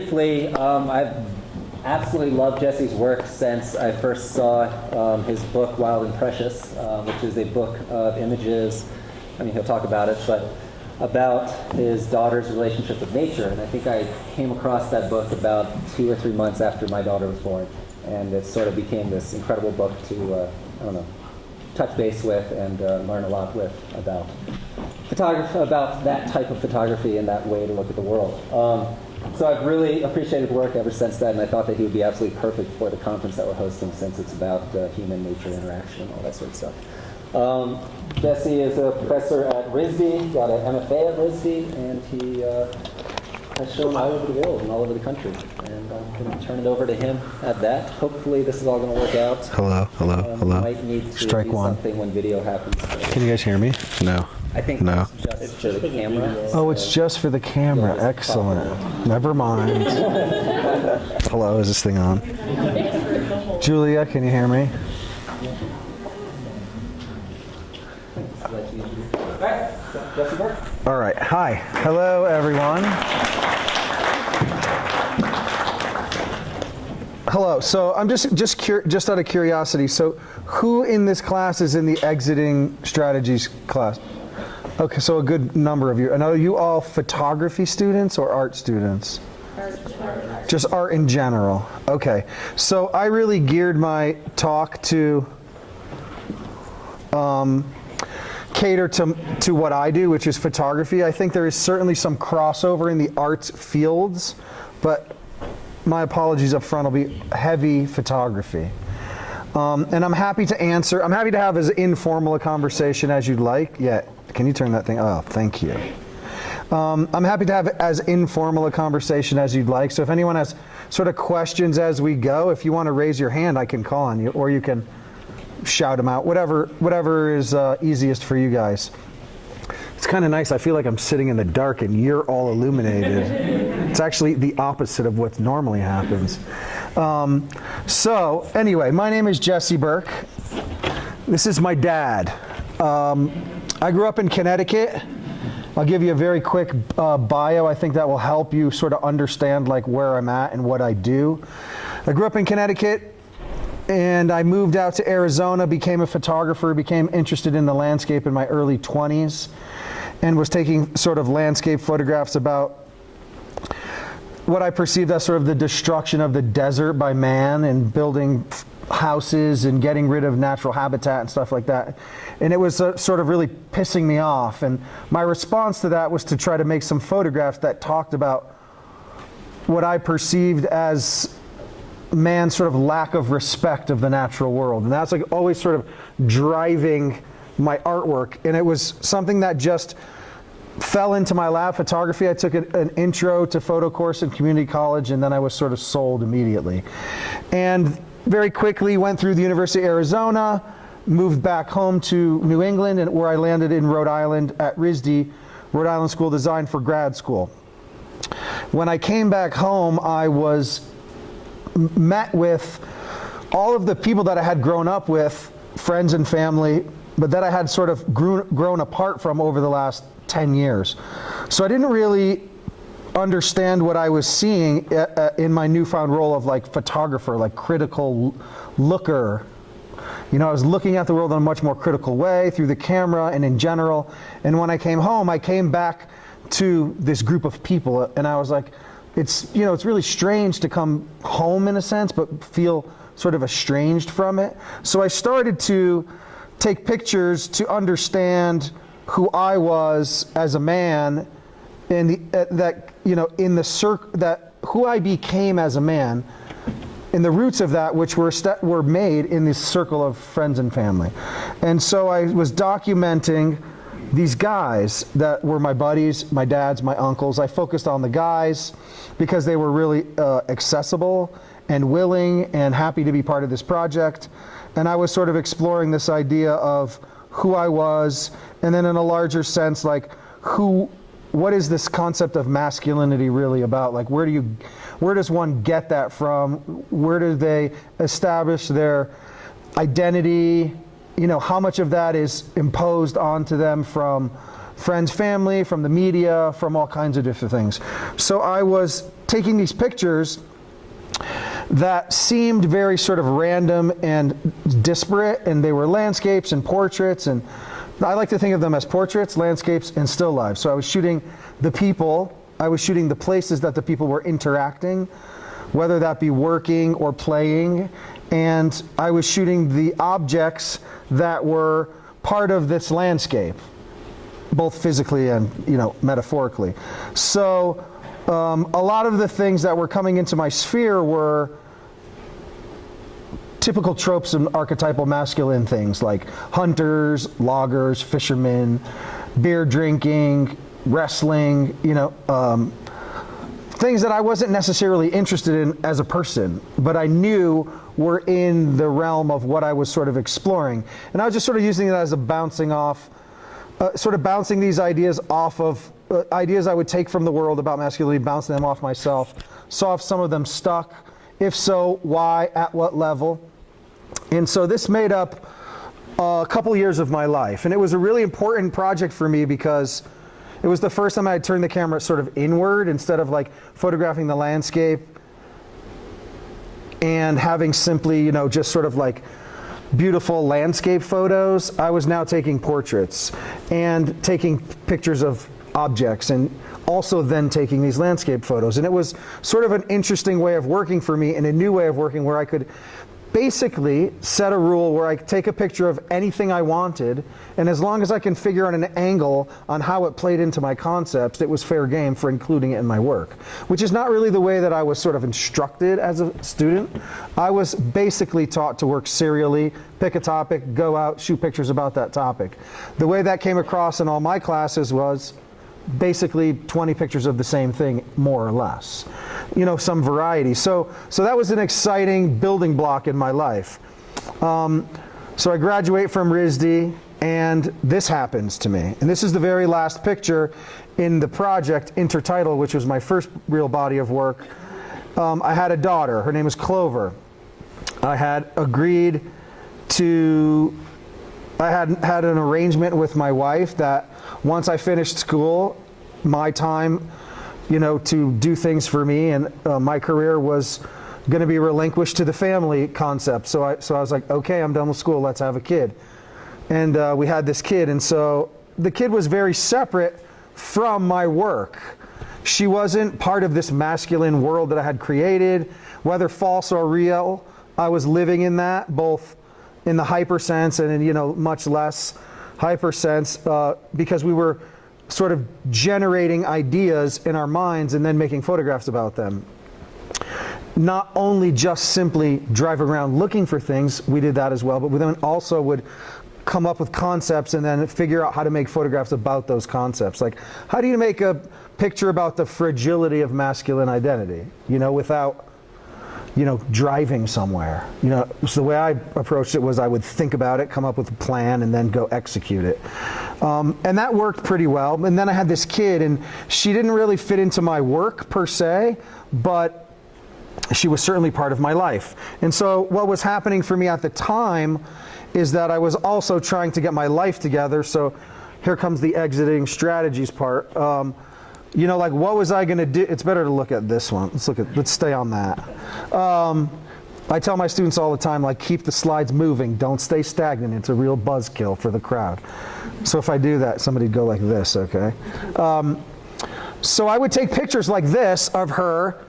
Briefly, I've absolutely loved Jesse's work since I first saw his book, Wild and Precious, which is a book of images. I mean, he'll talk about it, but about his daughter's relationship with nature. And I think I came across that book about 2 or 3 months after my daughter was born. And it sort of became this incredible book to, I don't know, touch base with and learn a lot with about photography, about that type of photography and that way to look at the world. So I've really appreciated the work ever since then, and I thought that he would be absolutely perfect for the conference that we're hosting, since it's about human-nature interaction and all that sort of stuff. Jesse is a professor at RISD, got an MFA at RISD, and he has shown all over the world and all over the country. And I'm going to turn it over to him at that. Hopefully this is all going to work out. Hello. We might need to Strike do one. something when video happens. Can you guys hear me? No. I think No. it's just for the camera. Oh, it's just for the camera. Excellent. Never mind. Hello, is this thing on? Julia, can you hear me? All right. Hi. Hello, everyone. Hello. So I'm just out of curiosity. So who in this class is in the exiting strategies class? Okay, so a good number of you. And are you all photography students or art students? Art. Just art in general. Okay. So I really geared my talk to cater to what I do, which is photography. I think there is certainly some crossover in the arts fields, but my apologies up front, will be heavy photography. And I'm happy to answer. I'm happy to have as informal a conversation as you'd like. Yeah, can you turn that thing? Oh, thank you. I'm happy to have as informal a conversation as you'd like. So if anyone has sort of questions as we go, if you want to raise your hand, I can call on you, or you can shout them out. Whatever is easiest for you guys. It's kind of nice. I feel like I'm sitting in the dark and you're all illuminated. It's actually the opposite of what normally happens. So anyway, my name is Jesse Burke. This is my dad. I grew up in Connecticut. I'll give you a very quick bio. I think that will help you sort of understand like where I'm at and what I do. I grew up in Connecticut and I moved out to Arizona, became a photographer, became interested in the landscape in my early 20s and was taking sort of landscape photographs about what I perceived as sort of the destruction of the desert by man and building houses and getting rid of natural habitat and stuff like that. And it was sort of really pissing me off. And my response to that was to try to make some photographs that talked about what I perceived as man's sort of lack of respect of the natural world. And that's like always sort of driving my artwork. And it was something that just fell into my lap, photography. I took an intro to photo course in community college, and then I was sort of sold immediately. And very quickly went through the University of Arizona, moved back home to New England, and where I landed in Rhode Island at RISD, Rhode Island School of Design for grad school. When I came back home, I was met with all of the people that I had grown up with, friends and family, but that I had sort of grown apart from over the last 10 years. So I didn't really understand what I was seeing in my newfound role of like photographer, like critical looker. You know, I was looking at the world in a much more critical way through the camera and in general. And when I came home, I came back to this group of people and I was like, it's really strange to come home in a sense, but feel sort of estranged from it. So I started to take pictures to understand who I was as a man, and who I became as a man, in the roots of that, which were made in this circle of friends and family. And so I was documenting these guys that were my buddies, my dads, my uncles. I focused on the guys because they were really accessible and willing and happy to be part of this project. And I was sort of exploring this idea of who I was, and then in a larger sense, like what is this concept of masculinity really about? Like where does one get that from? Where do they establish their identity? You know, how much of that is imposed onto them from friends, family, from the media, from all kinds of different things. So I was taking these pictures that seemed very sort of random and disparate, and they were landscapes and portraits, and I like to think of them as portraits, landscapes, and still lives. So I was shooting the people, I was shooting the places that the people were interacting, whether that be working or playing, and I was shooting the objects that were part of this landscape, both physically and, you know, metaphorically. So a lot of the things that were coming into my sphere were typical tropes and archetypal masculine things like hunters, loggers, fishermen, beer drinking, wrestling, you know, things that I wasn't necessarily interested in as a person, but I knew were in the realm of what I was sort of exploring. And I was just sort of using it as a bouncing off, sort of bouncing these ideas off of ideas I would take from the world about masculinity, bouncing them off myself, saw if some of them stuck. If so, why, at what level? And so this made up a couple years of my life. And it was a really important project for me because it was the first time I had turned the camera sort of inward instead of like photographing the landscape and having simply, you know, just sort of like beautiful landscape photos. I was now taking portraits and taking pictures of objects and also then taking these landscape photos. And it was sort of an interesting way of working for me and a new way of working where I could basically set a rule where I could take a picture of anything I wanted, and as long as I can figure out an angle on how it played into my concepts, it was fair game for including it in my work, which is not really the way that I was sort of instructed as a student. I was basically taught to work serially, pick a topic, go out, shoot pictures about that topic. The way that came across in all my classes was basically 20 pictures of the same thing, more or less. You know, some variety. So that was an exciting building block in my life. So I graduate from RISD, and this happens to me. And this is the very last picture in the project, Intertitle, which was my first real body of work. I had a daughter. Her name is Clover. I had agreed to, I had an arrangement with my wife that once I finished school, my time, you know, to do things for me and my career was going to be relinquished to the family concept. So I was like, okay, I'm done with school, let's have a kid. And we had this kid, and so the kid was very separate from my work. She wasn't part of this masculine world that I had created, whether false or real. I was living in that, both in the hyper sense and in, you know, much less hyper sense, because we were sort of generating ideas in our minds and then making photographs about them. Not only just simply drive around looking for things, we did that as well, but we then also would come up with concepts and then figure out how to make photographs about those concepts. Like, how do you make a picture about the fragility of masculine identity, you know, without, you know, driving somewhere? You know, so the way I approached it was I would think about it, come up with a plan, and then go execute it. And that worked pretty well. And then I had this kid, and she didn't really fit into my work per se, but she was certainly part of my life. And so what was happening for me at the time is that I was also trying to get my life together. So here comes the exiting strategies part. You know, like, what was I going to do? It's better to look at this one. Let's stay on that. I tell my students all the time, like, keep the slides moving. Don't stay stagnant. It's a real buzzkill for the crowd. So if I do that, somebody'd go like this, okay? So I would take pictures like this of her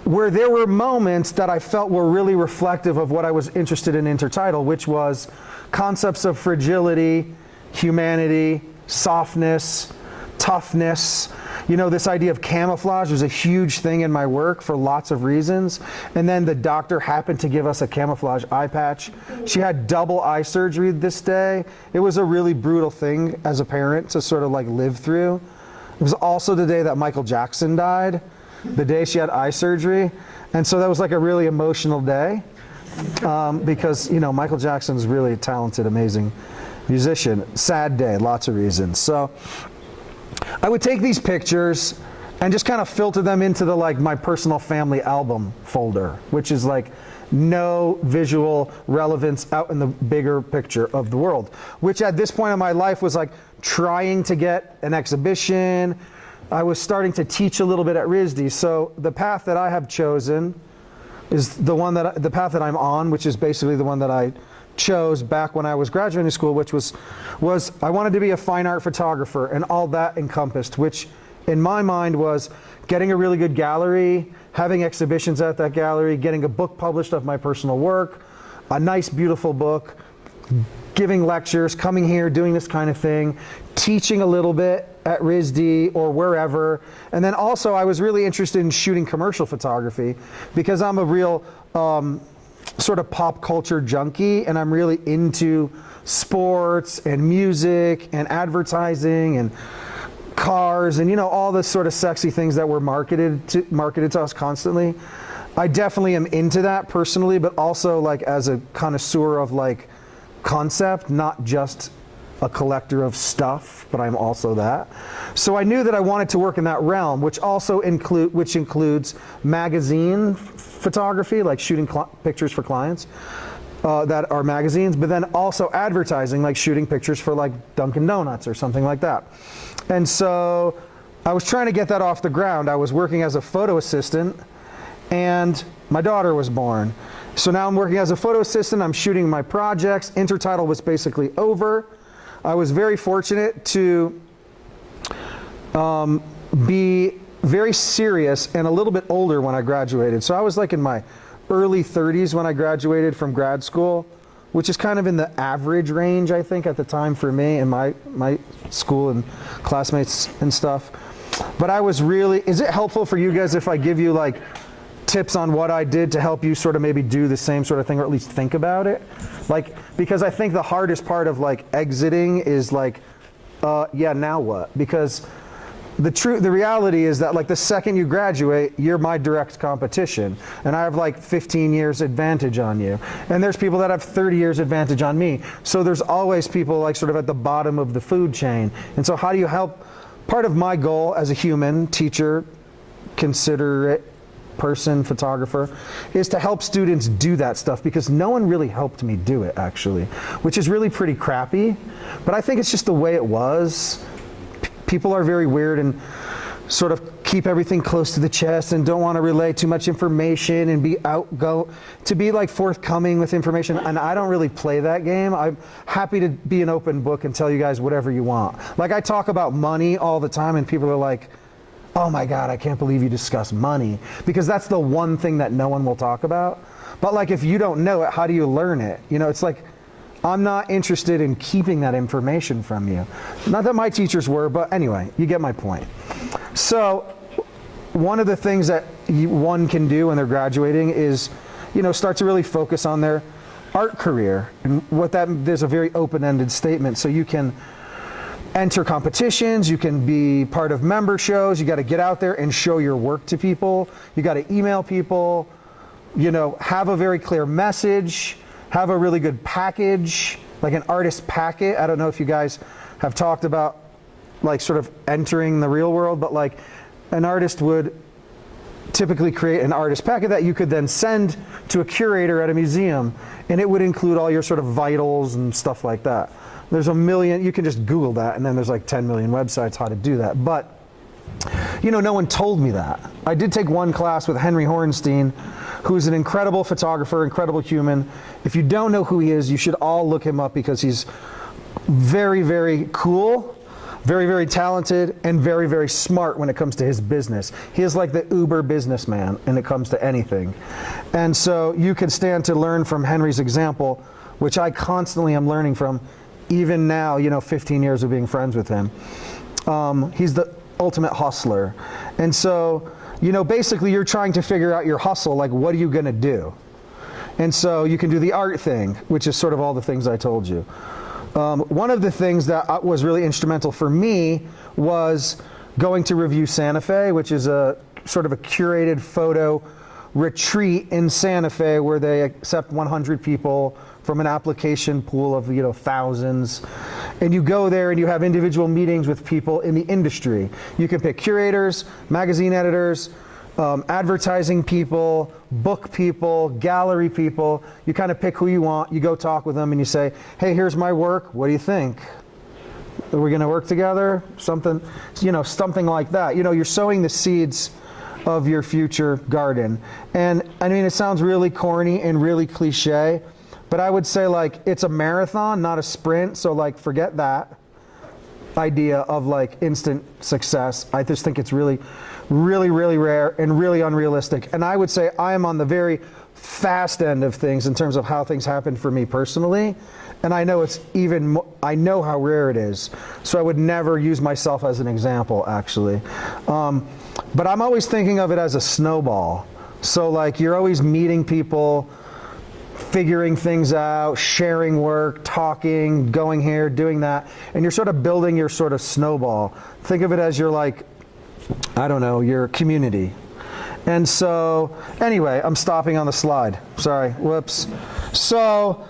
where there were moments that I felt were really reflective of what I was interested in Intertitle, which was concepts of fragility, humanity, softness, toughness. You know, this idea of camouflage was a huge thing in my work for lots of reasons. And then the doctor happened to give us a camouflage eye patch. She had double eye surgery this day. It was a really brutal thing as a parent to sort of like live through. It was also the day that Michael Jackson died, the day she had eye surgery. And so that was like a really emotional day because, you know, Michael Jackson's really a talented, amazing musician. Sad day, lots of reasons. So I would take these pictures and just kind of filter them into the, like, my personal family album folder, which is like no visual relevance out in the bigger picture of the world, which at this point in my life was like trying to get an exhibition, I was starting to teach a little bit at RISD. So the path that I have chosen is the path that I'm on, which is basically the one that I chose back when I was graduating school, which was I wanted to be a fine art photographer, and all that encompassed, which in my mind was getting a really good gallery, having exhibitions at that gallery, getting a book published of my personal work, a nice, beautiful book, giving lectures, coming here, doing this kind of thing, teaching a little bit at RISD or wherever. And then also I was really interested in shooting commercial photography because I'm a real sort of pop culture junkie, and I'm really into sports and music and advertising and cars and, you know, all the sort of sexy things that were marketed to us constantly. I definitely am into that personally, but also like as a connoisseur of like concept, not just a collector of stuff, but I'm also that. So I knew that I wanted to work in that realm, which also includes magazine photography, like shooting pictures for clients that are magazines, but then also advertising, like shooting pictures for like Dunkin' Donuts or something like that. And so I was trying to get that off the ground. I was working as a photo assistant, and my daughter was born. So now I'm working as a photo assistant, I'm shooting my projects. Intertitle was basically over. I was very fortunate to be very serious and a little bit older when I graduated. So I was like in my early 30s when I graduated from grad school, which is kind of in the average range, I think, at the time for me and my school and classmates and stuff. But I was really, is it helpful for you guys if I give you like tips on what I did to help you sort of maybe do the same sort of thing, or at least think about it? Like, because I think the hardest part of like exiting is like, yeah, now what? Because the reality is that like the second you graduate, you're my direct competition, and I have like 15 years advantage on you, and there's people that have 30 years advantage on me. So there's always people like sort of at the bottom of the food chain. And so how do you help? Part of my goal as a human, teacher, considerate person, photographer, is to help students do that stuff, because no one really helped me do it actually, which is really pretty crappy, but I think it's just the way it was. People are very weird and sort of keep everything close to the chest and don't want to relay too much information and to be like forthcoming with information, and I don't really play that game. I'm happy to be an open book and tell you guys whatever you want. Like I talk about money all the time and people are like, oh my God, I can't believe you discuss money, because that's the one thing that no one will talk about. But like if you don't know it, how do you learn it? You know, it's like, I'm not interested in keeping that information from you. Not that my teachers were, but anyway, you get my point. So one of the things that one can do when they're graduating is, you know, start to really focus on their art career. And there's a very open-ended statement. So you can enter competitions, you can be part of member shows, you got to get out there and show your work to people, you got to email people, you know, have a very clear message, have a really good package, like an artist packet. I don't know if you guys have talked about like sort of entering the real world, but like an artist would typically create an artist packet that you could then send to a curator at a museum, and it would include all your sort of vitals and stuff like that. There's a million, you can just Google that, and then there's like 10 million websites how to do that. But, you know, no one told me that. I did take one class with Henry Horenstein, who's an incredible photographer, incredible human. If you don't know who he is, you should all look him up, because he's very, very cool, very, very talented, and very, very smart when it comes to his business. He is like the uber businessman when it comes to anything. And so you could stand to learn from Henry's example, which I constantly am learning from, even now, you know, 15 years of being friends with him. He's the ultimate hustler. And so, you know, basically you're trying to figure out your hustle, like what are you going to do? And so you can do the art thing, which is sort of all the things I told you. One of the things that was really instrumental for me was going to Review Santa Fe, which is a sort of a curated photo retreat in Santa Fe where they accept 100 people from an application pool of, you know, thousands. And you go there and you have individual meetings with people in the industry. You can pick curators, magazine editors, advertising people, book people, gallery people. You kind of pick who you want, you go talk with them and you say, hey, here's my work, what do you think? Are we going to work together? Something, something like that. You're sowing the seeds of your future garden. And I mean, it sounds really corny and really cliche, but I would say like it's a marathon, not a sprint. So like forget that idea of like instant success. I just think it's really, really, really rare and really unrealistic. And I would say I am on the very fast end of things in terms of how things happen for me personally. And I know I know how rare it is. So I would never use myself as an example, actually. But I'm always thinking of it as a snowball. So like you're always meeting people, figuring things out, sharing work, talking, going here, doing that. And you're sort of building your sort of snowball. Think of it as your like, I don't know, your community. And so, anyway, I'm stopping on the slide. Sorry, whoops. So,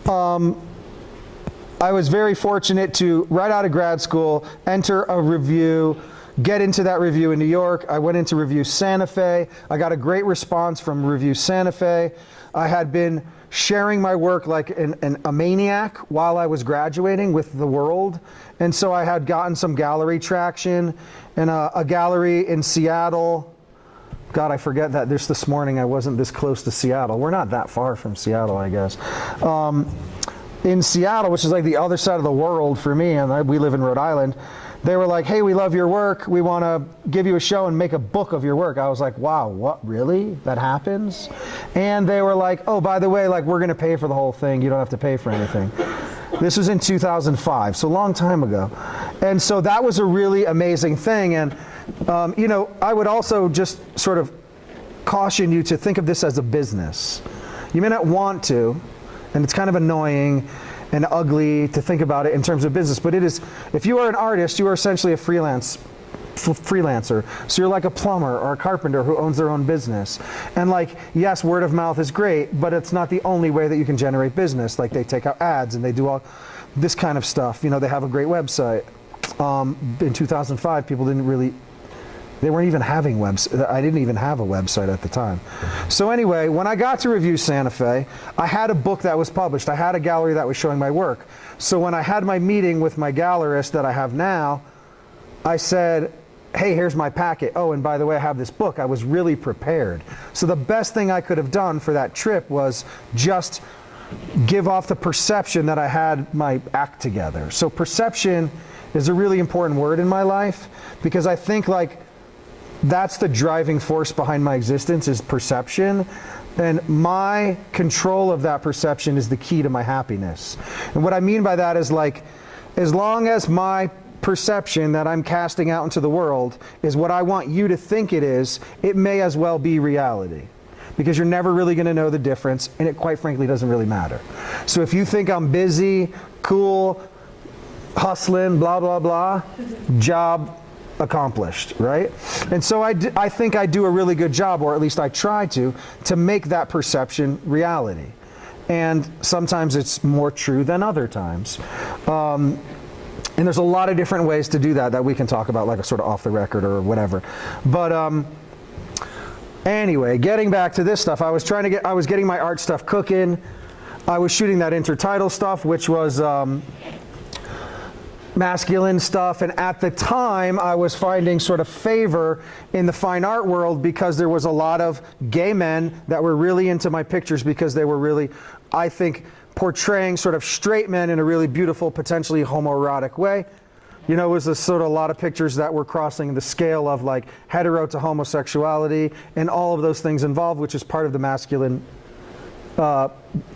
I was very fortunate to, right out of grad school, enter a review, get into that review in New York. I went into Review Santa Fe. I got a great response from Review Santa Fe. I had been sharing my work like a maniac while I was graduating with the world. And so I had gotten some gallery traction in a gallery in Seattle. God, I forget that just this morning I wasn't this close to Seattle. We're not that far from Seattle, I guess. In Seattle, which is like the other side of the world for me, and we live in Rhode Island, they were like, hey, we love your work. We want to give you a show and make a book of your work. I was like, wow, what, really? That happens? And they were like, oh, by the way, like we're going to pay for the whole thing. You don't have to pay for anything. This was in 2005, so a long time ago. And so that was a really amazing thing. And, I would also just sort of caution you to think of this as a business. You may not want to, and it's kind of annoying and ugly to think about it in terms of business, but it is, if you are an artist, you are essentially a freelancer. So you're like a plumber or a carpenter who owns their own business. And like, yes, word of mouth is great, but it's not the only way that you can generate business. Like they take out ads and they do all this kind of stuff. They have a great website. In 2005, people they weren't even having websites. I didn't even have a website at the time. So anyway, when I got to Review Santa Fe, I had a book that was published. I had a gallery that was showing my work. So when I had my meeting with my gallerist that I have now, I said, hey, here's my packet. Oh, and by the way, I have this book. I was really prepared. So the best thing I could have done for that trip was just give off the perception that I had my act together. So perception is a really important word in my life because I think like that's the driving force behind my existence is perception. And my control of that perception is the key to my happiness. And what I mean by that is like, as long as my perception that I'm casting out into the world is what I want you to think it is, it may as well be reality. Because you're never really going to know the difference, and it quite frankly doesn't really matter. So if you think I'm busy, cool, hustling, blah, blah, blah, job accomplished, right? And so I think I do a really good job, or at least I try to make that perception reality. And sometimes it's more true than other times. And there's a lot of different ways to do that we can talk about, like a sort of off the record or whatever. But anyway, getting back to this stuff, I was getting my art stuff cooking. I was shooting that intertidal stuff, which was masculine stuff, and at the time I was finding sort of favor in the fine art world because there was a lot of gay men that were really into my pictures because they were really, I think, portraying sort of straight men in a really beautiful, potentially homoerotic way. It was a sort of a lot of pictures that were crossing the scale of like hetero to homosexuality and all of those things involved, which is part of the masculine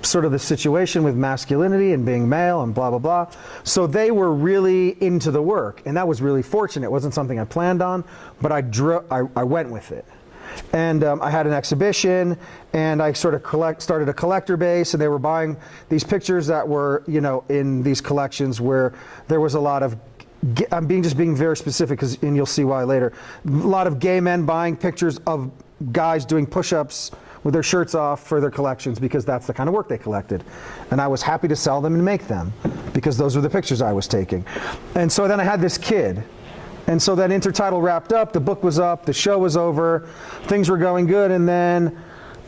sort of the situation with masculinity and being male and blah, blah, blah. So they were really into the work, and that was really fortunate. It wasn't something I planned on, but I went with it. And I had an exhibition, and I sort of started a collector base, and they were buying these pictures that were, in these collections where there was a lot of, I'm just being very specific, and you'll see why later, a lot of gay men buying pictures of guys doing push-ups with their shirts off for their collections because that's the kind of work they collected. And I was happy to sell them and make them because those were the pictures I was taking. And so then I had this kid. And so that intertidal wrapped up, the book was up, the show was over, things were going good, and then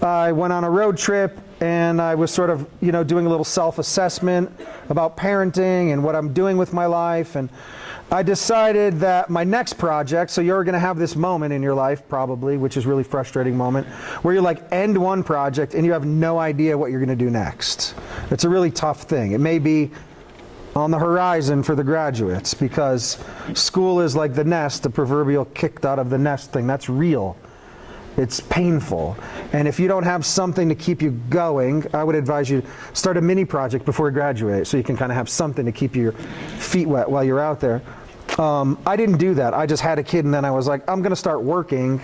I went on a road trip, and I was sort of, doing a little self-assessment about parenting and what I'm doing with my life. And I decided that my next project, so you're going to have this moment in your life probably, which is a really frustrating moment, where you end one project and you have no idea what you're going to do next. It's a really tough thing. It may be on the horizon for the graduates, because school is like the nest, the proverbial kicked out of the nest thing. That's real. It's painful. And if you don't have something to keep you going, I would advise you start a mini project before you graduate, so you can kind of have something to keep your feet wet while you're out there. I didn't do that. I just had a kid, and then I was like, I'm going to start working.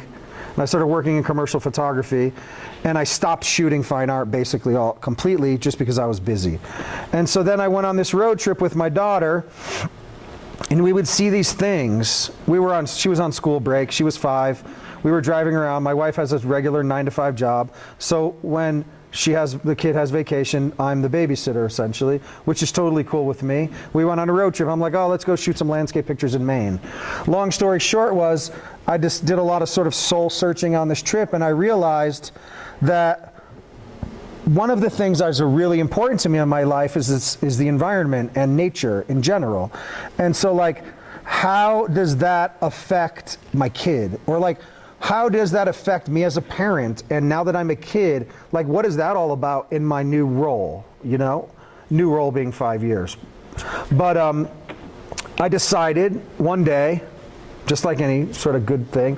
And I started working in commercial photography, and I stopped shooting fine art basically completely just because I was busy. And so then I went on this road trip with my daughter, and we would see these things. She was on school break. She was 5. We were driving around. My wife has a regular 9-to-5 job. So when the kid has vacation, I'm the babysitter essentially, which is totally cool with me. We went on a road trip. I'm like, oh, let's go shoot some landscape pictures in Maine. Long story short was, I just did a lot of sort of soul searching on this trip, and I realized that one of the things that is really important to me in my life is the environment and nature in general. And so how does that affect my kid? Or how does that affect me as a parent? And now that I'm a kid, what is that all about in my new role? New role being 5 years. But I decided one day, just like any sort of good thing,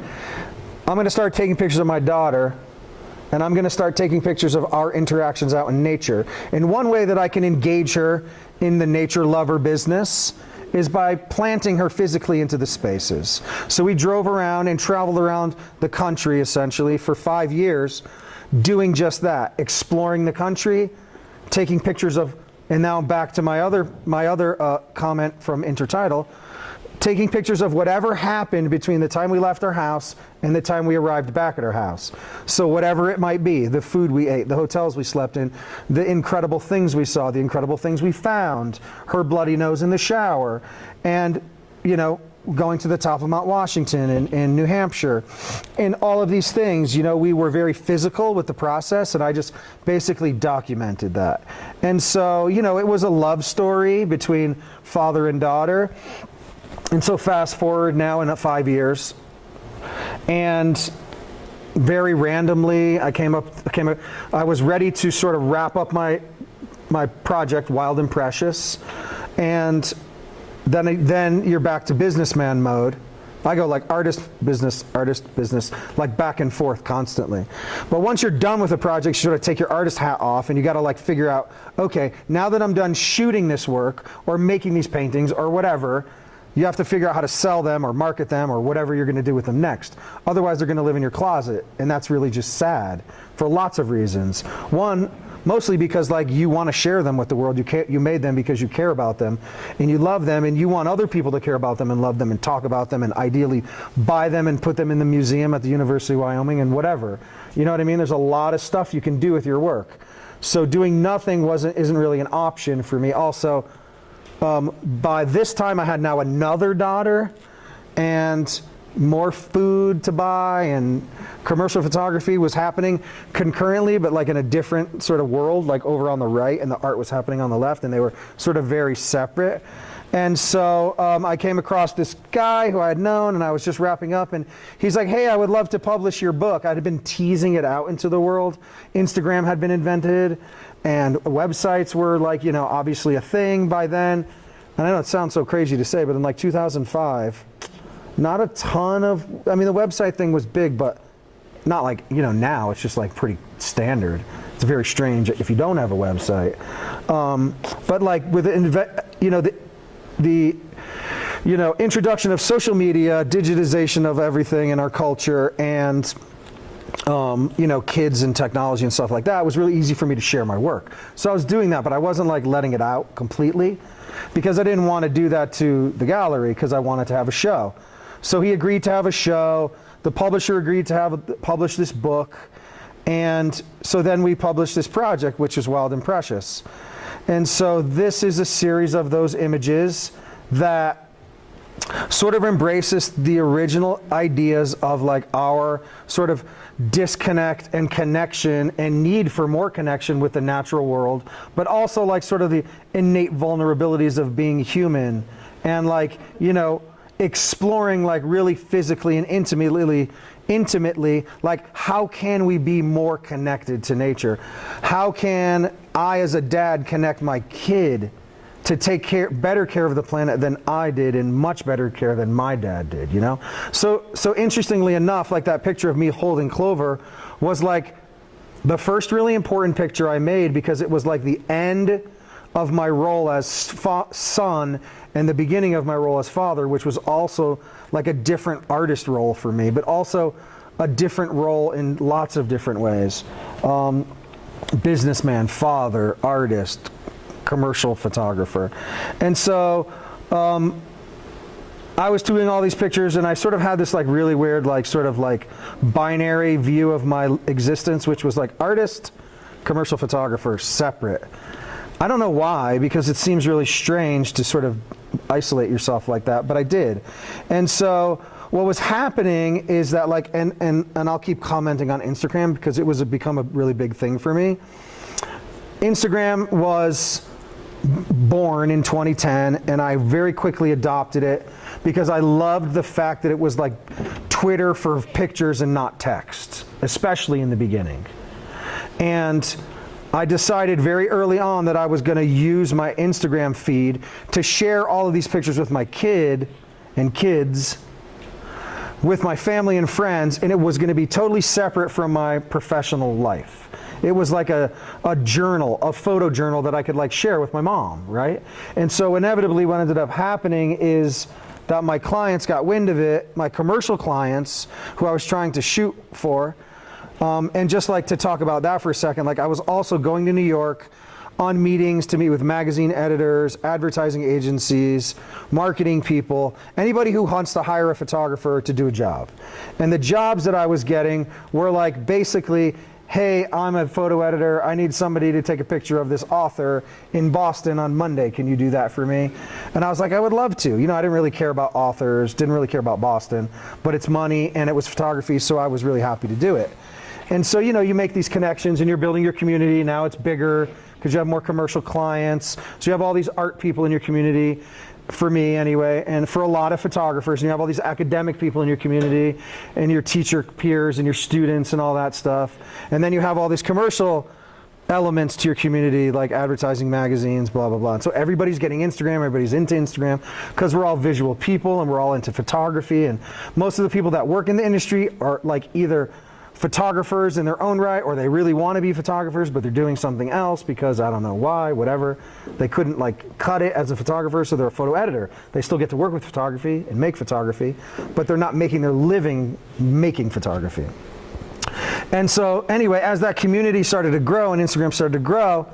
I'm going to start taking pictures of my daughter, and I'm going to start taking pictures of our interactions out in nature. And one way that I can engage her in the nature lover business is by planting her physically into the spaces. So we drove around and traveled around the country essentially for 5 years doing just that, exploring the country, taking pictures of, and now back to my other comment from Intertidal, taking pictures of whatever happened between the time we left our house and the time we arrived back at our house. So whatever it might be, the food we ate, the hotels we slept in, the incredible things we saw, the incredible things we found, her bloody nose in the shower, and, going to the top of Mount Washington in New Hampshire, and all of these things, we were very physical with the process, and I just basically documented that. And so, it was a love story between father and daughter. And so fast forward now in 5 years, and very randomly I was ready to sort of wrap up my project, Wild and Precious, and then you're back to businessman mode. I go artist, business, back and forth constantly. But once you're done with a project, you sort of take your artist hat off, and you got to figure out, okay, now that I'm done shooting this work or making these paintings or whatever, you have to figure out how to sell them or market them or whatever you're going to do with them next. Otherwise, they're going to live in your closet, and that's really just sad for lots of reasons. One, mostly because you want to share them with the world. You made them because you care about them, and you love them, and you want other people to care about them and love them and talk about them and ideally buy them and put them in the museum at the University of Wyoming and whatever. You know what I mean? There's a lot of stuff you can do with your work. So doing nothing isn't really an option for me. Also, by this time I had now another daughter and more food to buy, and commercial photography was happening concurrently, but in a different sort of world, over on the right, and the art was happening on the left, and they were sort of very separate. And so I came across this guy who I had known, and I was just wrapping up, and he's like, hey, I would love to publish your book. I had been teasing it out into the world. Instagram had been invented, and websites were obviously a thing by then. And I know it sounds so crazy to say, but in 2005, not a ton of, the website thing was big, but not now it's just like pretty standard. It's very strange if you don't have a website. But like with the introduction of social media, digitization of everything in our culture, and kids and technology and stuff like that, it was really easy for me to share my work. So I was doing that, but I wasn't like letting it out completely because I didn't want to do that to the gallery because I wanted to have a show. So he agreed to have a show. The publisher agreed to publish this book. And so then we published this project, which is Wild and Precious. And so this is a series of those images that sort of embraces the original ideas of like our sort of disconnect and connection and need for more connection with the natural world, but also like sort of the innate vulnerabilities of being human, and like, you know, exploring like really physically and intimately, like how can we be more connected to nature? How can I as a dad connect my kid to take better care of the planet than I did, and much better care than my dad did, you know? So interestingly enough, like that picture of me holding Clover was like the first really important picture I made, because it was like the end of my role as son and the beginning of my role as father, which was also like a different artist role for me, but also a different role in lots of different ways. Businessman, father, artist, commercial photographer. And so I was doing all these pictures, and I sort of had this like really weird like sort of like binary view of my existence, which was like artist, commercial photographer, separate. I don't know why, because it seems really strange to sort of isolate yourself like that, but I did. And so what was happening is that like, and I'll keep commenting on Instagram because it was become a really big thing for me. Instagram was born in 2010, and I very quickly adopted it because I loved the fact that it was like Twitter for pictures and not text, especially in the beginning. And I decided very early on that I was going to use my Instagram feed to share all of these pictures with my kids, with my family and friends, and it was going to be totally separate from my professional life. It was like a journal, a photo journal that I could like share with my mom, right? And so inevitably what ended up happening is that my clients got wind of it, my commercial clients who I was trying to shoot for. And just like to talk about that for a second, like I was also going to New York on meetings to meet with magazine editors, advertising agencies, marketing people, anybody who wants to hire a photographer to do a job. And the jobs that I was getting were like basically, hey, I'm a photo editor, I need somebody to take a picture of this author in Boston on Monday, can you do that for me? And I was like, I would love to. You know, I didn't really care about authors, didn't really care about Boston, but it's money and it was photography, so I was really happy to do it. And so, you know, you make these connections and you're building your community. Now it's bigger because you have more commercial clients. So you have all these art people in your community, for me anyway, and for a lot of photographers. And you have all these academic people in your community and your teacher peers and your students and all that stuff. And then you have all these commercial elements to your community, like advertising, magazines, blah, blah, blah. And so everybody's getting Instagram, everybody's into Instagram because we're all visual people and we're all into photography. And most of the people that work in the industry are like either photographers in their own right, or they really want to be photographers, but they're doing something else because I don't know why, whatever. They couldn't like cut it as a photographer, so they're a photo editor. They still get to work with photography and make photography, but they're not making their living making photography. And so anyway, as that community started to grow and Instagram started to grow,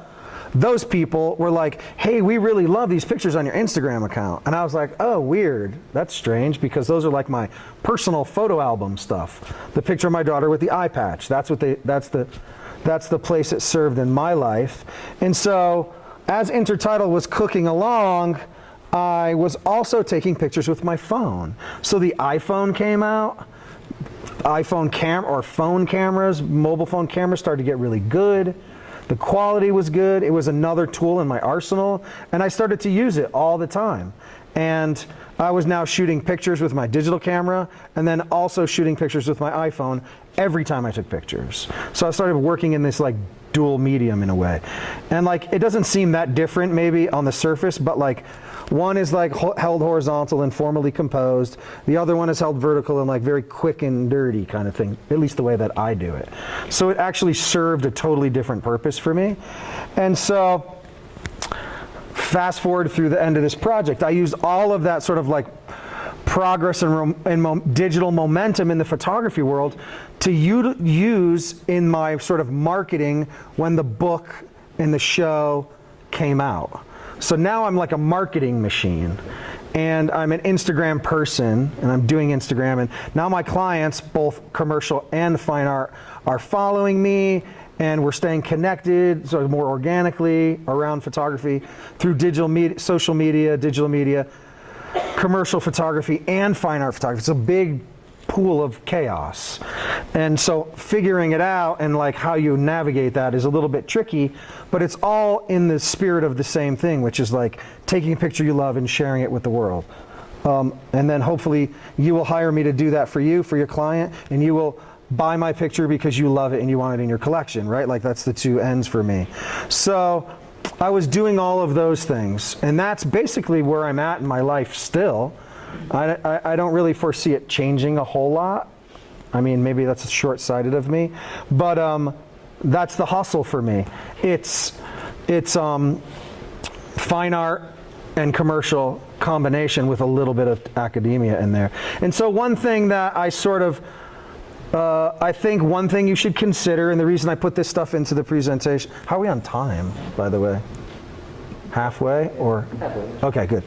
those people were like, hey, we really love these pictures on your Instagram account. And I was like, oh, weird. That's strange, because those are like my personal photo album stuff. The picture of my daughter with the eye patch. That's the place it served in my life. And so as Intertitle was cooking along, I was also taking pictures with my phone. So the iPhone came out. Phone cameras, mobile phone cameras started to get really good. The quality was good. It was another tool in my arsenal, and I started to use it all the time. And I was now shooting pictures with my digital camera and then also shooting pictures with my iPhone every time I took pictures. So I started working in this like dual medium in a way. And like it doesn't seem that different maybe on the surface, but like one is like held horizontal and formally composed. The other one is held vertical and like very quick and dirty kind of thing, at least the way that I do it. So it actually served a totally different purpose for me. And so fast forward through the end of this project, I used all of that sort of like progress and digital momentum in the photography world to use in my sort of marketing when the book and the show came out. So now I'm like a marketing machine, and I'm an Instagram person, and I'm doing Instagram, and now my clients, both commercial and fine art, are following me, and we're staying connected sort of more organically around photography through digital media, social media, digital media. commercial photography and fine art photography. It's a big pool of chaos. And so figuring it out and like how you navigate that is a little bit tricky, but it's all in the spirit of the same thing, which is like taking a picture you love and sharing it with the world. And then hopefully you will hire me to do that for you, for your client, and you will buy my picture because you love it and you want it in your collection, right? Like that's the two ends for me. So I was doing all of those things, and that's basically where I'm at in my life still. I don't really foresee it changing a whole lot. I mean, maybe that's short-sighted of me, but that's the hustle for me. It's fine art and commercial combination with a little bit of academia in there. And so one thing that I sort of, I think one thing you should consider, and the reason I put this stuff into the presentation, how are we on time, by the way? Halfway or? Halfway. Okay, good.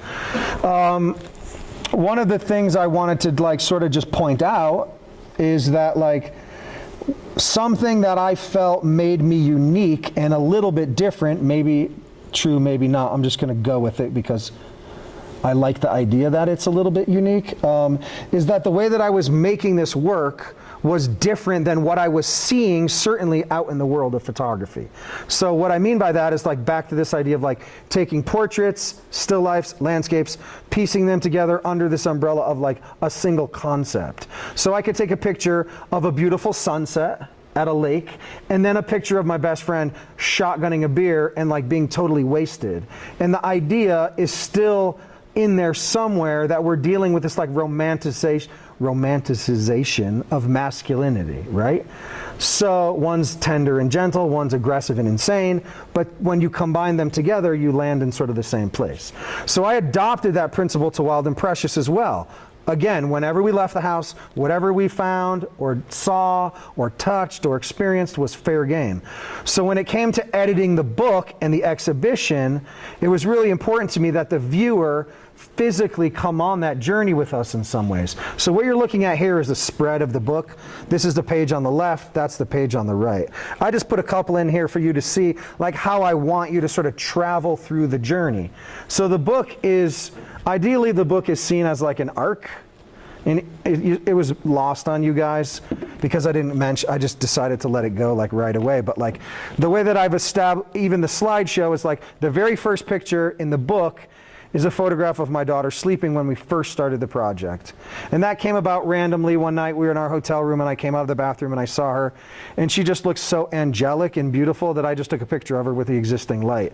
One of the things I wanted to like sort of just point out is that like something that I felt made me unique and a little bit different, maybe true, maybe not. I'm just going to go with it because I like the idea that it's a little bit unique, is that the way that I was making this work was different than what I was seeing certainly out in the world of photography. So what I mean by that is like back to this idea of like taking portraits, still lifes, landscapes, piecing them together under this umbrella of like a single concept. So I could take a picture of a beautiful sunset at a lake, and then a picture of my best friend shotgunning a beer and like being totally wasted. And the idea is still in there somewhere that we're dealing with this like romanticization of masculinity, right? So one's tender and gentle, one's aggressive and insane, but when you combine them together, you land in sort of the same place. So I adopted that principle to Wild and Precious as well. Again, whenever we left the house, whatever we found or saw or touched or experienced was fair game. So when it came to editing the book and the exhibition, it was really important to me that the viewer physically come on that journey with us in some ways. So what you're looking at here is the spread of the book. This is the page on the left, that's the page on the right. I just put a couple in here for you to see like how I want you to sort of travel through the journey. So the book is, ideally the book is seen as like an arc, and it was lost on you guys because I didn't mention, I just decided to let it go like right away. But like the way that I've established, even the slideshow is like the very first picture in the book is a photograph of my daughter sleeping when we first started the project. And that came about randomly one night. We were in our hotel room and I came out of the bathroom and I saw her, and she just looked so angelic and beautiful that I just took a picture of her with the existing light.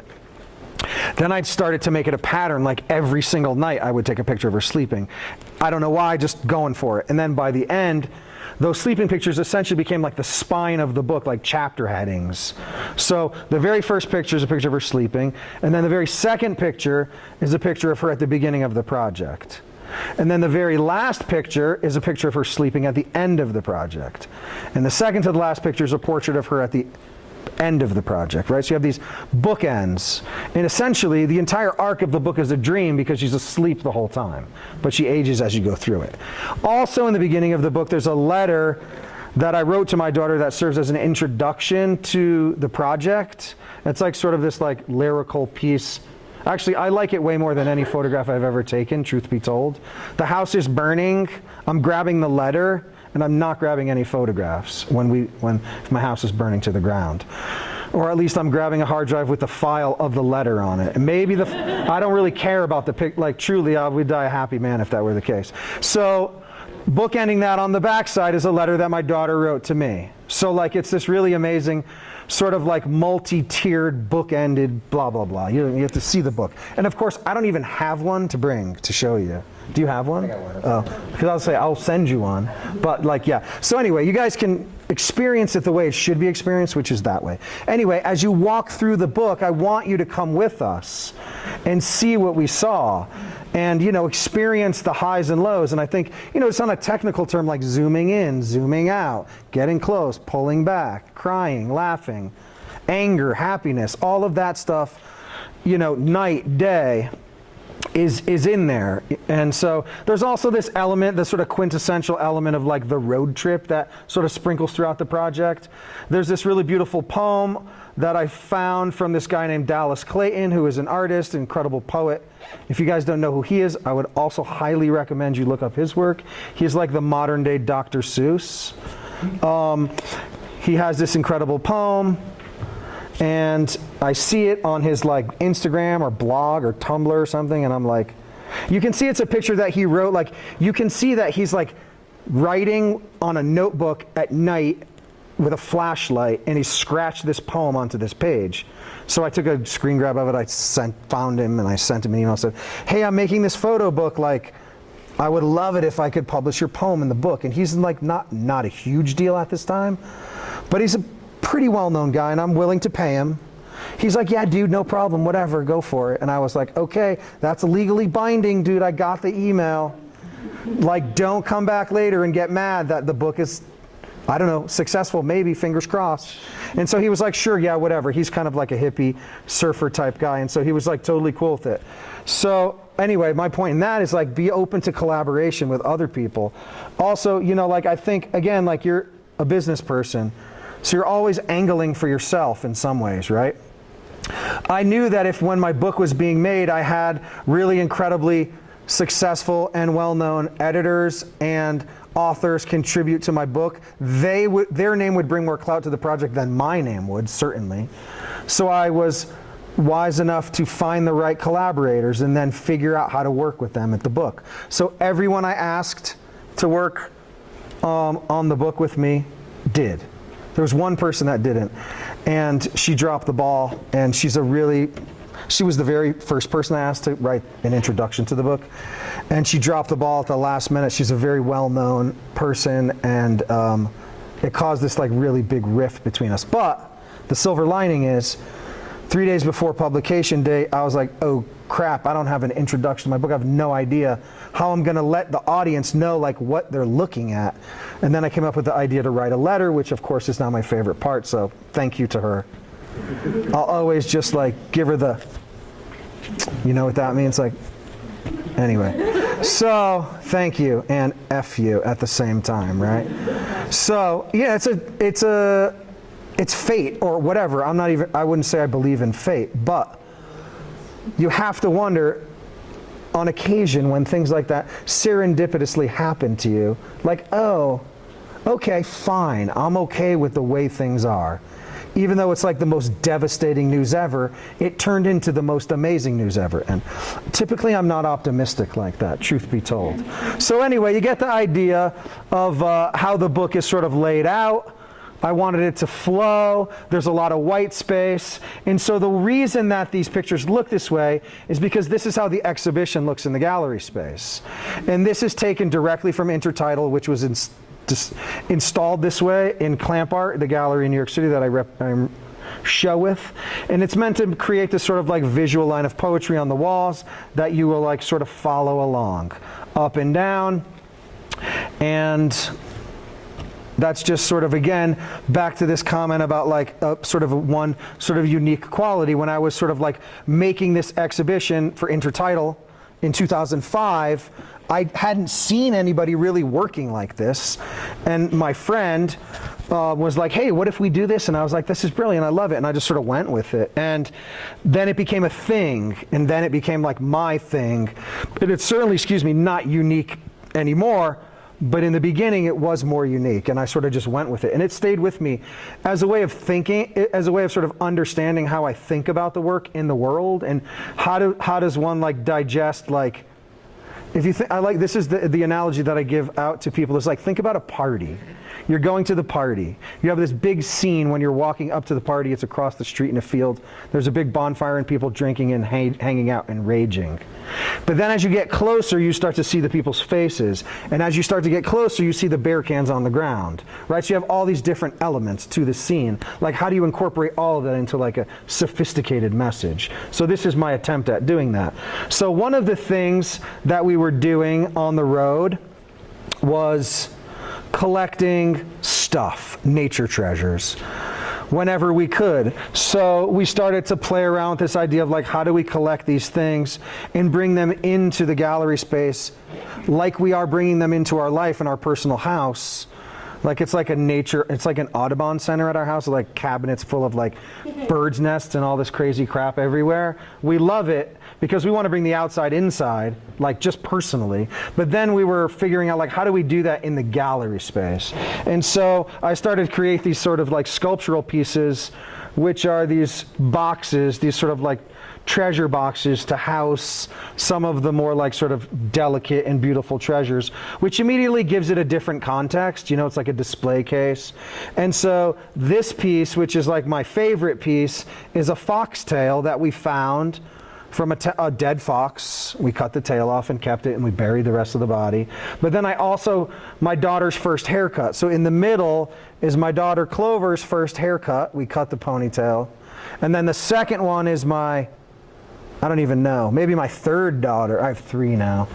Then I started to make it a pattern, like every single night I would take a picture of her sleeping. I don't know why, just going for it. And then by the end, those sleeping pictures essentially became like the spine of the book, like chapter headings. So the very first picture is a picture of her sleeping, and then the very second picture is a picture of her at the beginning of the project. And then the very last picture is a picture of her sleeping at the end of the project. And the second to the last picture is a portrait of her at the end of the project, right? So you have these bookends, and essentially the entire arc of the book is a dream because she's asleep the whole time, but she ages as you go through it. Also in the beginning of the book, there's a letter that I wrote to my daughter that serves as an introduction to the project. It's like sort of this like lyrical piece. Actually, I like it way more than any photograph I've ever taken, truth be told. The house is burning, I'm grabbing the letter, and I'm not grabbing any photographs if my house is burning to the ground. Or at least I'm grabbing a hard drive with the file of the letter on it. And maybe I don't really care about the pic, like truly I would die a happy man if that were the case. So bookending that on the backside is a letter that my daughter wrote to me. So like it's this really amazing sort of like multi-tiered, bookended, blah, blah, blah. You have to see the book. And of course, I don't even have one to bring to show you. Do you have one? I got one. Oh, because I'll send you one. But like, yeah. So anyway, you guys can experience it the way it should be experienced, which is that way. Anyway, as you walk through the book, I want you to come with us and see what we saw and, experience the highs and lows. And I think, it's on a technical term like zooming in, zooming out, getting close, pulling back, crying, laughing, anger, happiness, all of that stuff, night, day. is in there. And so there's also this element, this sort of quintessential element of like the road trip that sort of sprinkles throughout the project. There's this really beautiful poem that I found from this guy named Dallas Clayton, who is an artist, an incredible poet. If you guys don't know who he is, I would also highly recommend you look up his work. He's like the modern day Dr. Seuss. He has this incredible poem, and I see it on his like Instagram or blog or Tumblr or something, and I'm like, you can see it's a picture that he wrote. Like, you can see that he's like writing on a notebook at night with a flashlight, and he scratched this poem onto this page. So I took a screen grab of it. Found him, and I sent him an email and said, hey, I'm making this photo book. Like, I would love it if I could publish your poem in the book. And he's like not a huge deal at this time, but he's a pretty well-known guy, and I'm willing to pay him. He's like, yeah, dude, no problem, whatever, go for it. And I was like, okay, that's legally binding, dude. I got the email. Like, don't come back later and get mad that the book is, I don't know, successful, maybe, fingers crossed. And so he was like, sure, yeah, whatever. He's kind of like a hippie surfer type guy, and so he was like totally cool with it. So anyway, my point in that is like, be open to collaboration with other people. Also, you know, like, I think, again, like, you're a business person, so you're always angling for yourself in some ways, right? I knew that if when my book was being made, I had really incredibly successful and well-known editors and authors contribute to my book, their name would bring more clout to the project than my name would, certainly. So I was wise enough to find the right collaborators and then figure out how to work with them at the book. So everyone I asked to work on the book with me did. There was one person that didn't, and she dropped the ball, and she was the very first person I asked to write an introduction to the book, and she dropped the ball at the last minute. She's a very well-known person, and it caused this like really big rift between us. But the silver lining is, 3 days before publication date, I was like, oh crap, I don't have an introduction to my book. I have no idea how I'm going to let the audience know like what they're looking at. And then I came up with the idea to write a letter, which of course is now my favorite part, so thank you to her. I'll always just like give her the, you know what that means? Like, anyway. So, thank you and F you at the same time, right? So, yeah, it's fate or whatever. I wouldn't say I believe in fate, but you have to wonder on occasion when things like that serendipitously happen to you, like, oh, okay, fine, I'm okay with the way things are. Even though it's like the most devastating news ever, it turned into the most amazing news ever. And typically I'm not optimistic like that, truth be told. So anyway, you get the idea of how the book is sort of laid out. I wanted it to flow. There's a lot of white space. And so the reason that these pictures look this way is because this is how the exhibition looks in the gallery space. And this is taken directly from Intertitle, which was installed this way in Clamp Art, the gallery in New York City that I show with. And it's meant to create this sort of like visual line of poetry on the walls that you will like sort of follow along, up and down. And that's just sort of, again, back to this comment about like one sort of unique quality. When I was sort of like making this exhibition for Intertitle in 2005, I hadn't seen anybody really working like this. And my friend was like, hey, what if we do this? And I was like, this is brilliant, I love it. And I just sort of went with it. And then it became a thing. And then it became like my thing. But it's certainly, not unique anymore. But in the beginning, it was more unique, and I sort of just went with it. And it stayed with me as a way of thinking, as a way of sort of understanding how I think about the work in the world, and how does one like digest, like, if you think, this is the analogy that I give out to people, is like, think about a party. You're going to the party. You have this big scene when you're walking up to the party. It's across the street in a field. There's a big bonfire and people drinking and hanging out and raging. But then as you get closer, you start to see the people's faces. And as you start to get closer, you see the beer cans on the ground, right? So you have all these different elements to the scene. Like, how do you incorporate all of that into like a sophisticated message? So this is my attempt at doing that. So one of the things that we were doing on the road was collecting stuff, nature treasures. whenever we could. So we started to play around with this idea of like, how do we collect these things and bring them into the gallery space like we are bringing them into our life and our personal house. Like it's like it's like an Audubon center at our house, like cabinets full of like birds' nests and all this crazy crap everywhere. We love it because we want to bring the outside inside, like just personally. But then we were figuring out like, how do we do that in the gallery space? And so I started to create these sort of like sculptural pieces, which are these boxes, these sort of like treasure boxes to house some of the more like sort of delicate and beautiful treasures, which immediately gives it a different context. You know, it's like a display case. And so this piece, which is like my favorite piece, is a foxtail that we found from a dead fox. We cut the tail off and kept it, and we buried the rest of the body. But then my daughter's first haircut. So in the middle is my daughter Clover's first haircut. We cut the ponytail. And then the second one is I don't even know, maybe my third daughter, I have 3 now,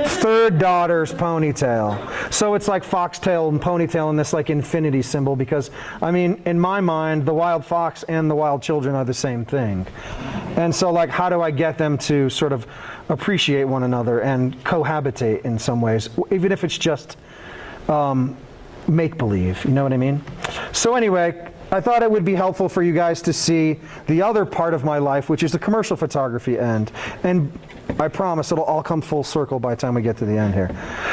third daughter's ponytail. So it's like foxtail and ponytail in this like infinity symbol, because I mean, in my mind, the wild fox and the wild children are the same thing. And so like, how do I get them to sort of appreciate one another and cohabitate in some ways, even if it's just make-believe, you know what I mean? So anyway, I thought it would be helpful for you guys to see the other part of my life, which is the commercial photography end. And I promise it'll all come full circle by the time we get to the end here.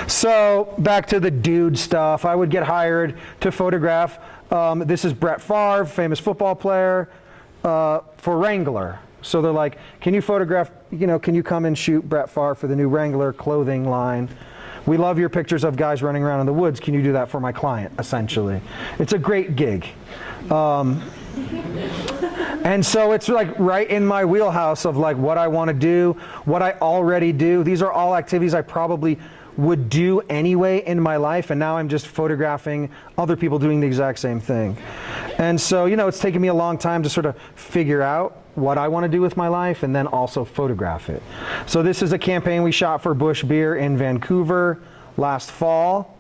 So back to the dude stuff. I would get hired to photograph. This is Brett Favre, famous football player, for Wrangler. So they're like, can you photograph, can you come and shoot Brett Favre for the new Wrangler clothing line? We love your pictures of guys running around in the woods. Can you do that for my client, essentially? It's a great gig. And so it's like right in my wheelhouse of like what I want to do, what I already do. These are all activities I probably would do anyway in my life, and now I'm just photographing other people doing the exact same thing. And so, it's taken me a long time to sort of figure out what I want to do with my life and then also photograph it. So this is a campaign we shot for Busch Beer in Vancouver last fall.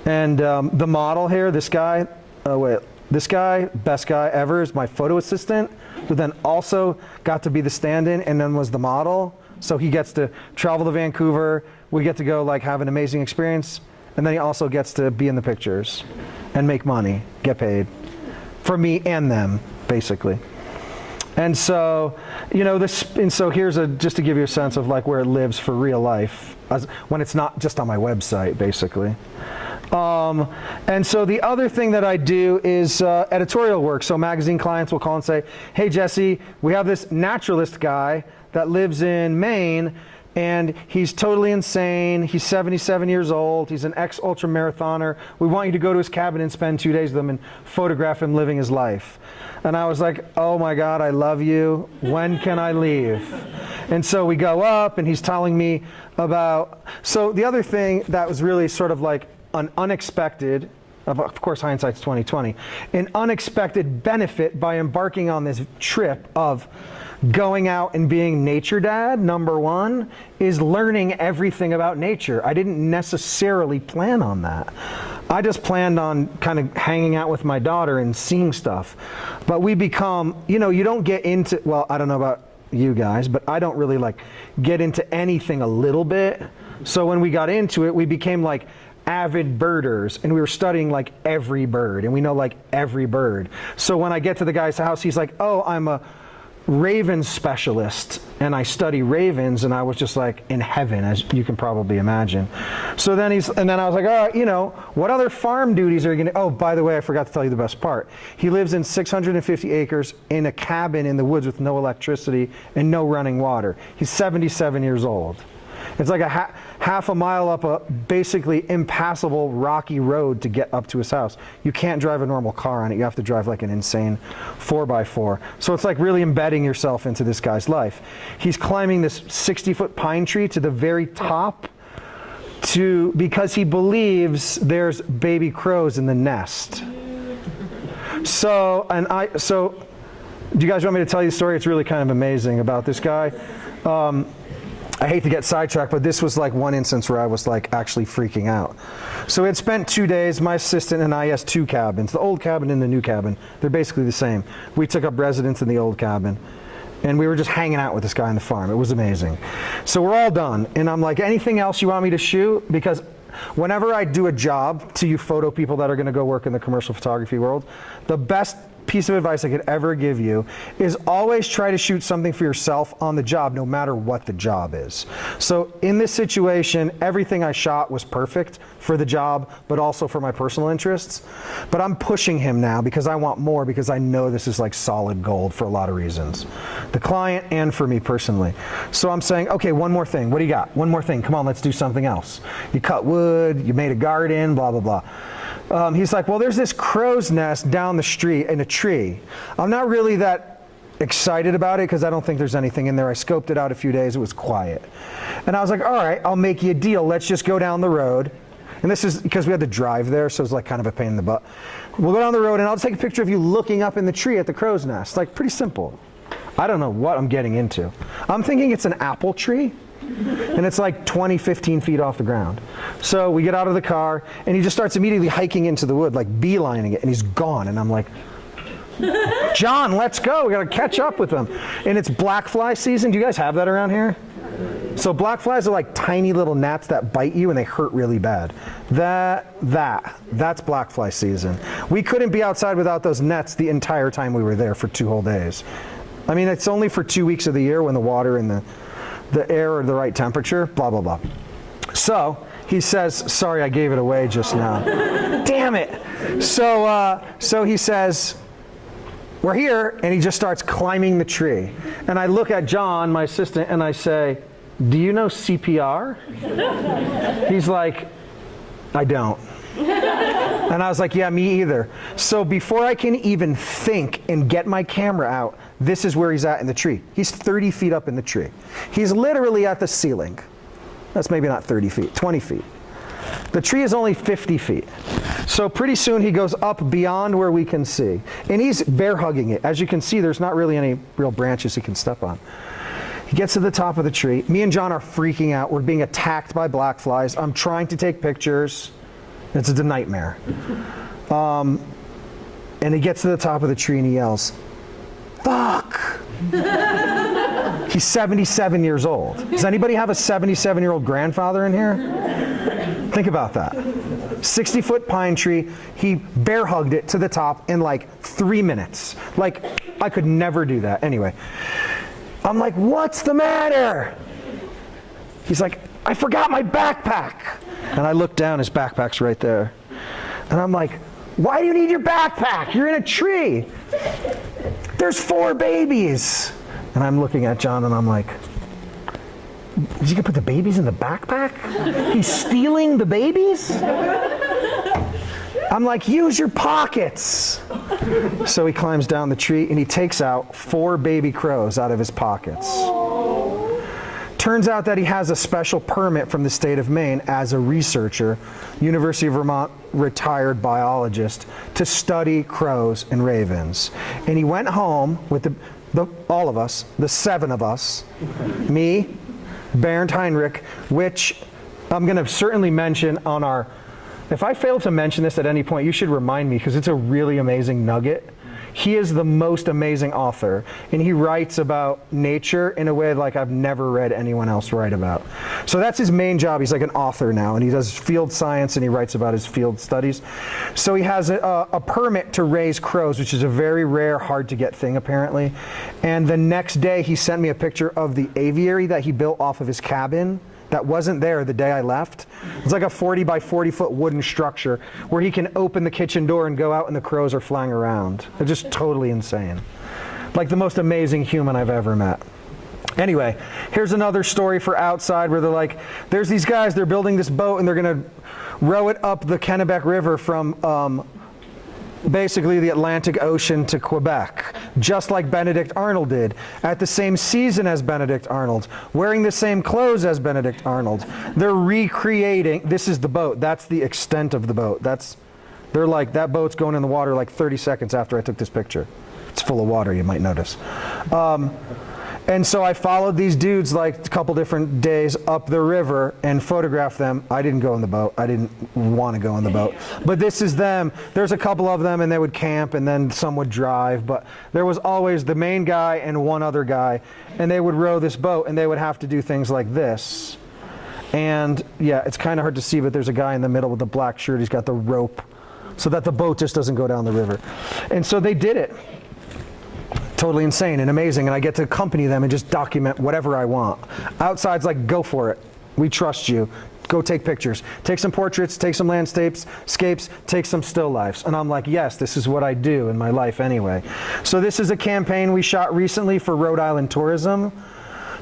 And the model here, this guy, best guy ever, is my photo assistant, who then also got to be the stand-in and then was the model. So he gets to travel to Vancouver. We get to go like have an amazing experience. And then he also gets to be in the pictures and make money, get paid for me and them, basically. And so, so here's just to give you a sense of like where it lives for real life, when it's not just on my website, basically. And so the other thing that I do is editorial work. So magazine clients will call and say, hey, Jesse, we have this naturalist guy that lives in Maine, and he's totally insane. He's 77 years old. He's an ex-ultra marathoner. We want you to go to his cabin and spend 2 days with him and photograph him living his life. And I was like, oh my God, I love you. When can I leave? And so we go up, and he's telling me about, so the other thing that was really sort of like an unexpected, of course hindsight's 2020, an unexpected benefit by embarking on this trip of going out and being nature dad, number one, is learning everything about nature. I didn't necessarily plan on that. I just planned on kind of hanging out with my daughter and seeing stuff. But we become, you don't get into, well, I don't know about you guys, but I don't really like get into anything a little bit. So when we got into it, we became like avid birders, and we were studying like every bird, and we know like every bird. So when I get to the guy's house, he's like, oh, I'm a raven specialist, and I study ravens, and I was just like in heaven, as you can probably imagine. So then and then I was like, all right, what other farm duties are you gonna, oh, by the way, I forgot to tell you the best part. He lives in 650 acres in a cabin in the woods with no electricity and no running water. He's 77 years old. It's like a half a mile up a basically impassable rocky road to get up to his house. You can't drive a normal car on it. You have to drive like an insane 4x4. So it's like really embedding yourself into this guy's life. He's climbing this 60-foot pine tree to the very top because he believes there's baby crows in the nest. So do you guys want me to tell you the story? It's really kind of amazing about this guy. I hate to get sidetracked, but this was like one instance where I was like actually freaking out. So we had spent 2 days, my assistant and I, has 2 cabins, the old cabin and the new cabin. They're basically the same. We took up residence in the old cabin, and we were just hanging out with this guy on the farm. It was amazing. So we're all done, and I'm like, anything else you want me to shoot? Because whenever I do a job to you photo people that are gonna go work in the commercial photography world, the best piece of advice I could ever give you is always try to shoot something for yourself on the job, no matter what the job is. So in this situation, everything I shot was perfect for the job, but also for my personal interests. But I'm pushing him now because I want more, because I know this is like solid gold for a lot of reasons. The client and for me personally. So I'm saying, okay, one more thing. What do you got? One more thing. Come on, let's do something else. You cut wood, you made a garden, blah, blah, blah. He's like, well, there's this crow's nest down the street in a tree. I'm not really that excited about it because I don't think there's anything in there. I scoped it out a few days. It was quiet. And I was like, all right, I'll make you a deal. Let's just go down the road. And this is because we had to drive there, so it's like kind of a pain in the butt. We'll go down the road, and I'll take a picture of you looking up in the tree at the crow's nest. Like, pretty simple. I don't know what I'm getting into. I'm thinking it's an apple tree. And it's like 20, 15 feet off the ground. So we get out of the car, and he just starts immediately hiking into the wood, like beelining it, and he's gone. And I'm like, John, let's go. We got to catch up with him. And it's black fly season. Do you guys have that around here? So black flies are like tiny little gnats that bite you, and they hurt really bad. That's black fly season. We couldn't be outside without those nets the entire time we were there for 2 whole days. I mean, it's only for 2 weeks of the year when the water and the air are the right temperature, blah, blah, blah. So he says, sorry, I gave it away just now. Damn it. So he says, we're here, and he just starts climbing the tree. And I look at John, my assistant, and I say, do you know CPR? He's like, I don't. And I was like, yeah, me either. So before I can even think and get my camera out, this is where he's at in the tree. He's 30 feet up in the tree. He's literally at the ceiling. That's maybe not 30 feet, 20 feet. The tree is only 50 feet. So pretty soon he goes up beyond where we can see. And he's bear hugging it. As you can see, there's not really any real branches he can step on. He gets to the top of the tree. Me and John are freaking out. We're being attacked by black flies. I'm trying to take pictures. It's a nightmare. And he gets to the top of the tree and he yells, fuck. He's 77 years old. Does anybody have a 77-year-old grandfather in here? Think about that. 60-foot pine tree. He bear hugged it to the top in like 3 minutes. Like, I could never do that. Anyway, I'm like, what's the matter? He's like, I forgot my backpack. And I look down, his backpack's right there. And I'm like, why do you need your backpack? You're in a tree. There's 4 babies. And I'm looking at John and I'm like, is he gonna put the babies in the backpack? He's stealing the babies? I'm like, use your pockets. So he climbs down the tree and he takes out 4 baby crows out of his pockets. Turns out that he has a special permit from the state of Maine as a researcher, University of Vermont retired biologist, to study crows and ravens. And he went home with all of us, the 7 of us, me, Bernd Heinrich, which I'm going to certainly mention on our, if I fail to mention this at any point, you should remind me because it's a really amazing nugget. He is the most amazing author, and he writes about nature in a way like I've never read anyone else write about. So that's his main job. He's like an author now, and he does field science, and he writes about his field studies. So he has a permit to raise crows, which is a very rare, hard-to-get thing, apparently. And the next day, he sent me a picture of the aviary that he built off of his cabin that wasn't there the day I left. It's like a 40 by 40 foot wooden structure where he can open the kitchen door and go out and the crows are flying around. They're just totally insane. Like the most amazing human I've ever met. Anyway, here's another story for outside where they're like, there's these guys, they're building this boat and they're gonna row it up the Kennebec River from basically the Atlantic Ocean to Quebec, just like Benedict Arnold did, at the same season as Benedict Arnold, wearing the same clothes as Benedict Arnold. They're recreating, this is the boat, that's the extent of the boat. They're like, that boat's going in the water like 30 seconds after I took this picture. It's full of water, you might notice. And so I followed these dudes like a couple different days up the river and photographed them. I didn't go in the boat. I didn't want to go in the boat. But this is them. There's a couple of them, and they would camp, and then some would drive. But there was always the main guy and one other guy, and they would row this boat, and they would have to do things like this. And yeah, it's kind of hard to see, but there's a guy in the middle with the black shirt. He's got the rope so that the boat just doesn't go down the river. And so they did it. Totally insane and amazing, and I get to accompany them and just document whatever I want. Outside's like, go for it. We trust you. Go take pictures. Take some portraits, take some landscapes, take some still lifes. And I'm like, yes, this is what I do in my life anyway. So this is a campaign we shot recently for Rhode Island Tourism.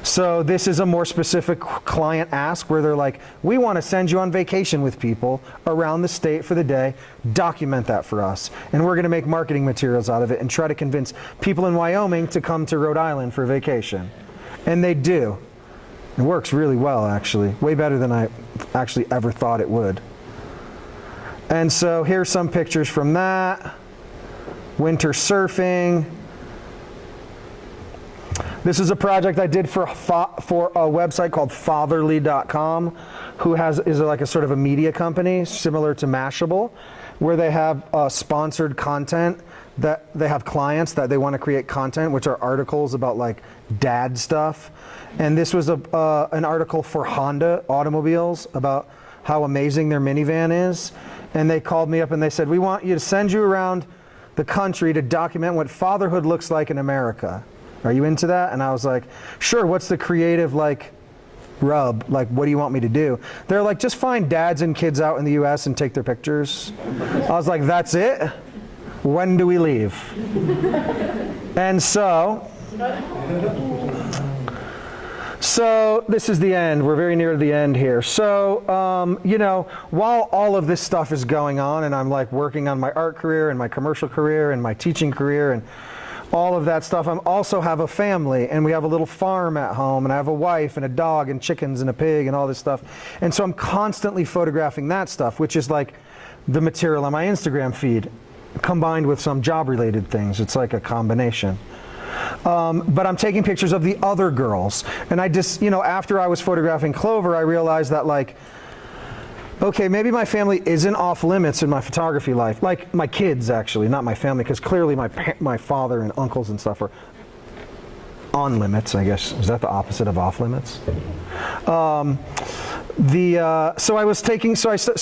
So this is a more specific client ask where they're like, we want to send you on vacation with people around the state for the day. Document that for us. And we're going to make marketing materials out of it and try to convince people in Wyoming to come to Rhode Island for vacation. And they do. It works really well, actually. Way better than I actually ever thought it would. And so here's some pictures from that. Winter surfing. This is a project I did for a website called fatherly.com, is like a sort of a media company similar to Mashable, where they have sponsored content that they have clients that they want to create content, which are articles about like dad stuff. And this was an article for Honda automobiles about how amazing their minivan is. And they called me up and they said, we want you to send you around the country to document what fatherhood looks like in America. Are you into that? And I was like, sure, what's the creative like rub? Like, what do you want me to do? They're like, just find dads and kids out in the US and take their pictures. I was like, that's it? When do we leave? And so this is the end. We're very near the end here. So, you know, while all of this stuff is going on and I'm like working on my art career and my commercial career and my teaching career and all of that stuff, I also have a family, and we have a little farm at home, and I have a wife and a dog and chickens and a pig and all this stuff. And so I'm constantly photographing that stuff, which is like the material on my Instagram feed combined with some job-related things. It's like a combination. But I'm taking pictures of the other girls. And I just, you know, after I was photographing Clover, I realized that like, okay, maybe my family isn't off limits in my photography life. Like my kids, actually, not my family, because clearly my father and uncles and stuff are on limits, I guess. Is that the opposite of off limits? So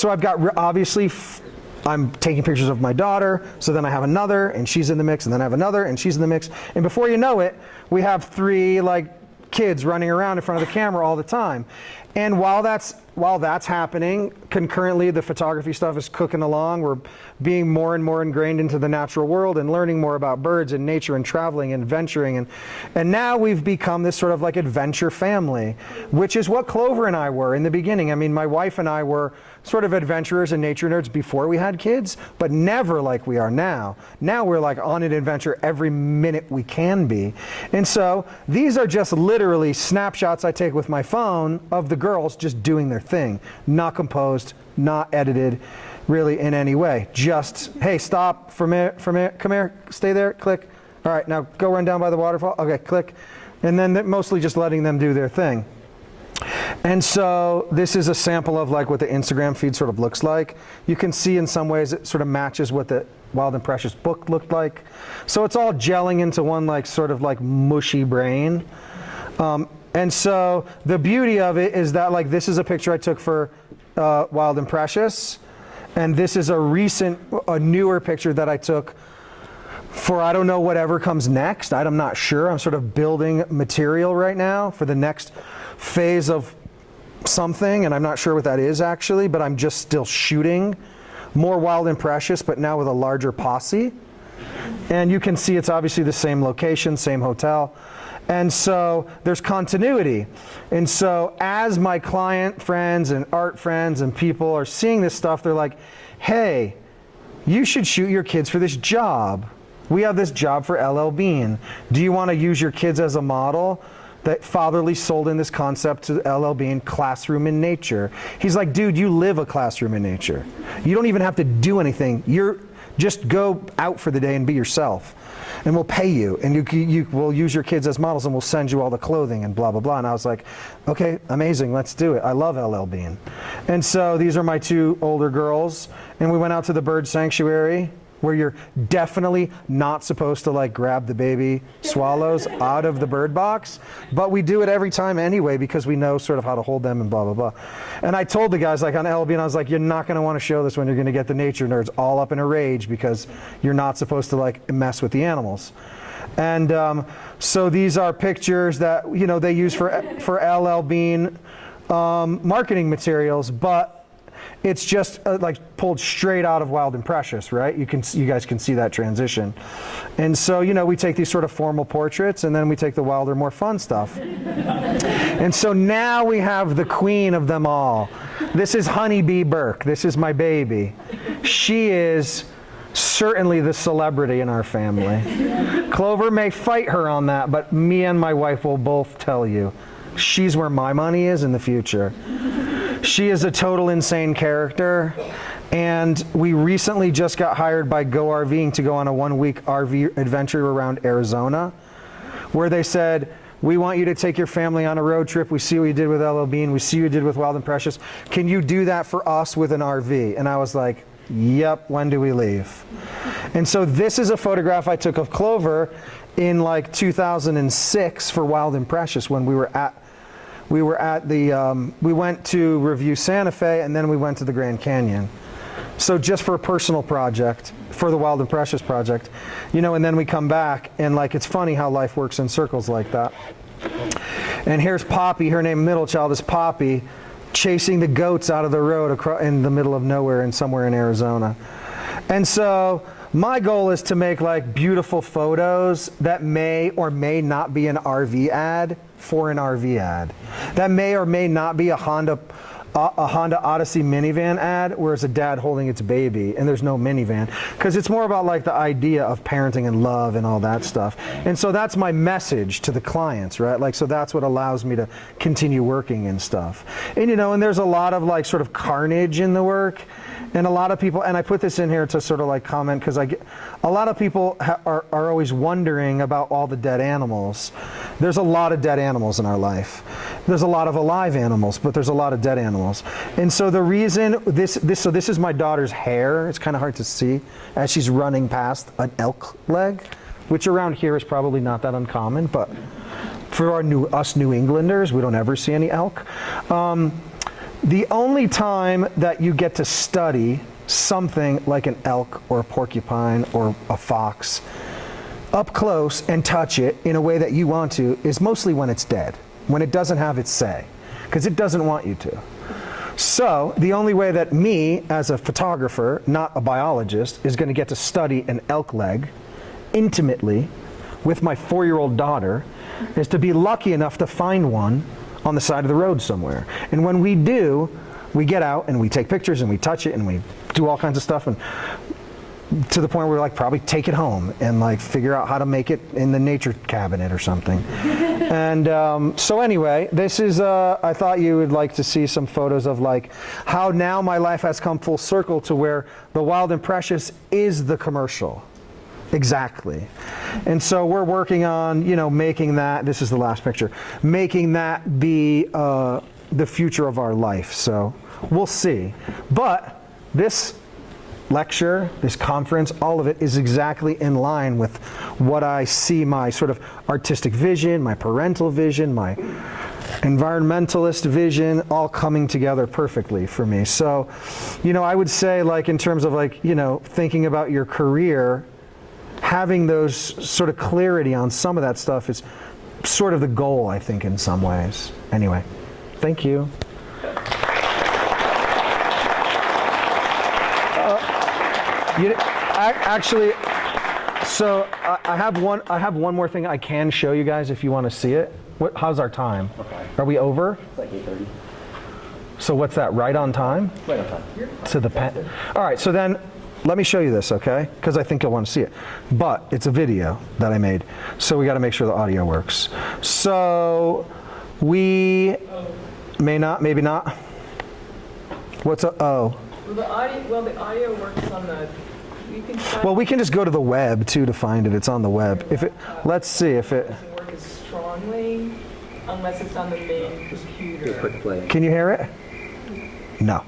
I've got, obviously, I'm taking pictures of my daughter, so then I have another, and she's in the mix, and then I have another, and she's in the mix. And before you know it, we have 3, like, kids running around in front of the camera all the time. And while that's happening, concurrently the photography stuff is cooking along. We're being more and more ingrained into the natural world and learning more about birds and nature and traveling and venturing. And now we've become this sort of like adventure family, which is what Clover and I were in the beginning. I mean, my wife and I were sort of adventurers and nature nerds before we had kids, but never like we are now. Now we're like on an adventure every minute we can be. And so these are just literally snapshots I take with my phone of the girls just doing their thing, not composed, not edited really in any way. Just, hey, stop from here, come here, stay there, click. All right, now go run down by the waterfall. Okay, click. And then mostly just letting them do their thing. And so this is a sample of like what the Instagram feed sort of looks like. You can see in some ways it sort of matches what the Wild and Precious book looked like. So it's all gelling into one like sort of like mushy brain. And so the beauty of it is that like this is a picture I took for Wild and Precious. And this is a newer picture that I took for I don't know whatever comes next. I'm not sure. I'm sort of building material right now for the next phase of something, and I'm not sure what that is actually, but I'm just still shooting more Wild and Precious, but now with a larger posse. And you can see it's obviously the same location, same hotel. And so there's continuity. And so as my client friends and art friends and people are seeing this stuff, they're like, hey, you should shoot your kids for this job. We have this job for LL Bean. Do you want to use your kids as a model? That Fatherly sold in this concept to LL Bean, classroom in nature. He's like, dude, you live a classroom in nature. You don't even have to do anything. You're Just go out for the day and be yourself. And we'll pay you, and we'll use your kids as models, and we'll send you all the clothing and blah, blah, blah. And I was like, okay, amazing, let's do it. I love LL Bean. And so these are my 2 older girls, and we went out to the bird sanctuary, where you're definitely not supposed to like grab the baby swallows out of the bird box, but we do it every time anyway because we know sort of how to hold them and blah, blah, blah. And I told the guys like on LB, and I was like, you're not gonna wanna show this when you're gonna get the nature nerds all up in a rage because you're not supposed to like mess with the animals. And so these are pictures that, you know, they use for LL Bean marketing materials, but it's just like pulled straight out of Wild and Precious, right? You guys can see that transition. And so, you know, we take these sort of formal portraits and then we take the wilder, more fun stuff. And so now we have the queen of them all. This is Honeybee Burke. This is my baby. She is certainly the celebrity in our family. Clover may fight her on that, but me and my wife will both tell you, she's where my money is in the future. She is a total insane character, and we recently just got hired by Go RVing to go on a 1-week RV adventure around Arizona, where they said, we want you to take your family on a road trip. We see what you did with LL Bean. We see what you did with Wild and Precious. Can you do that for us with an RV? And I was like, yep, when do we leave? And so this is a photograph I took of Clover in like 2006 for Wild and Precious when we went to review Santa Fe, and then we went to the Grand Canyon. So just for a personal project, for the Wild and Precious project, you know, and then we come back, and like, it's funny how life works in circles like that. And here's Poppy, her name middle child is Poppy, chasing the goats out of the road in the middle of nowhere and somewhere in Arizona. And so my goal is to make like beautiful photos that may or may not be an RV ad for an RV ad. That may or may not be a Honda Odyssey minivan ad where it's a dad holding its baby and there's no minivan, because it's more about like the idea of parenting and love and all that stuff. And so that's my message to the clients, right? Like, so that's what allows me to continue working and stuff. And you know, and there's a lot of like sort of carnage in the work. And a lot of people, and I put this in here to sort of like comment, because a lot of people are always wondering about all the dead animals. There's a lot of dead animals in our life. There's a lot of alive animals, but there's a lot of dead animals. And so the reason this is my daughter's hair. It's kind of hard to see as she's running past an elk leg, which around here is probably not that uncommon, but for us New Englanders, we don't ever see any elk. The only time that you get to study something like an elk or a porcupine or a fox up close and touch it in a way that you want to is mostly when it's dead, when it doesn't have its say, because it doesn't want you to. So the only way that me, as a photographer, not a biologist, is going to get to study an elk leg intimately with my 4-year-old daughter is to be lucky enough to find one on the side of the road somewhere. And when we do, we get out and we take pictures and we touch it and we do all kinds of stuff, and to the point where we're like, probably take it home and like figure out how to make it in the nature cabinet or something. And so anyway, this is, I thought you would like to see some photos of like how now my life has come full circle to where the Wild and Precious is the commercial. Exactly. And so we're working on, you know, making that, this is the last picture, making that be the future of our life. So we'll see. But this lecture, this conference, all of it is exactly in line with what I see my sort of artistic vision, my parental vision, my environmentalist vision, all coming together perfectly for me. So, you know, I would say, like, in terms of like, you know, thinking about your career, having those sort of clarity on some of that stuff is sort of the goal, I think, in some ways. Anyway, thank you. Actually, so I have one more thing I can show you guys if you want to see it. How's our time? Okay. Are we over? It's like 8:30. So what's that? Right on time? Right on time. To the pen. All right. So then, let me show you this, okay? Because I think you'll want to see it. But it's a video that I made, so we got to make sure the audio works. So we may not, maybe not. What's a oh? Well, the audio works on the You can try. Well, we can just go to the web too to find it. It's on the web. If it, let's see if it. Doesn't work as strongly unless it's on the main Do a computer. quick play. Can you hear it? No.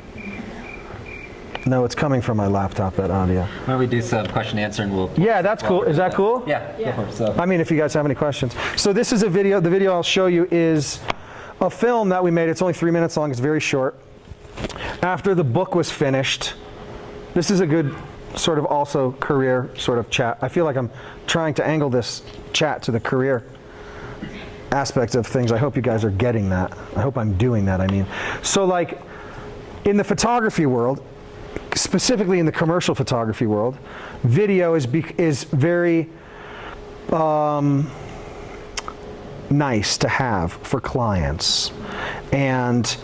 No, it's coming from my laptop, that audio. Why don't we do some question and answer and we'll... Yeah, that's cool. Is that cool? Yeah. Yeah. Go for it. So, I mean, if you guys have any questions. So this is a video. The video I'll show you is a film that we made. It's only 3 minutes long. It's very short. After the book was finished, this is a good sort of also career sort of chat. I feel like I'm trying to angle this chat to the career aspect of things. I hope you guys are getting that. I hope I'm doing that, I mean. So like in the photography world, specifically in the commercial photography world, video is very nice to have for clients. And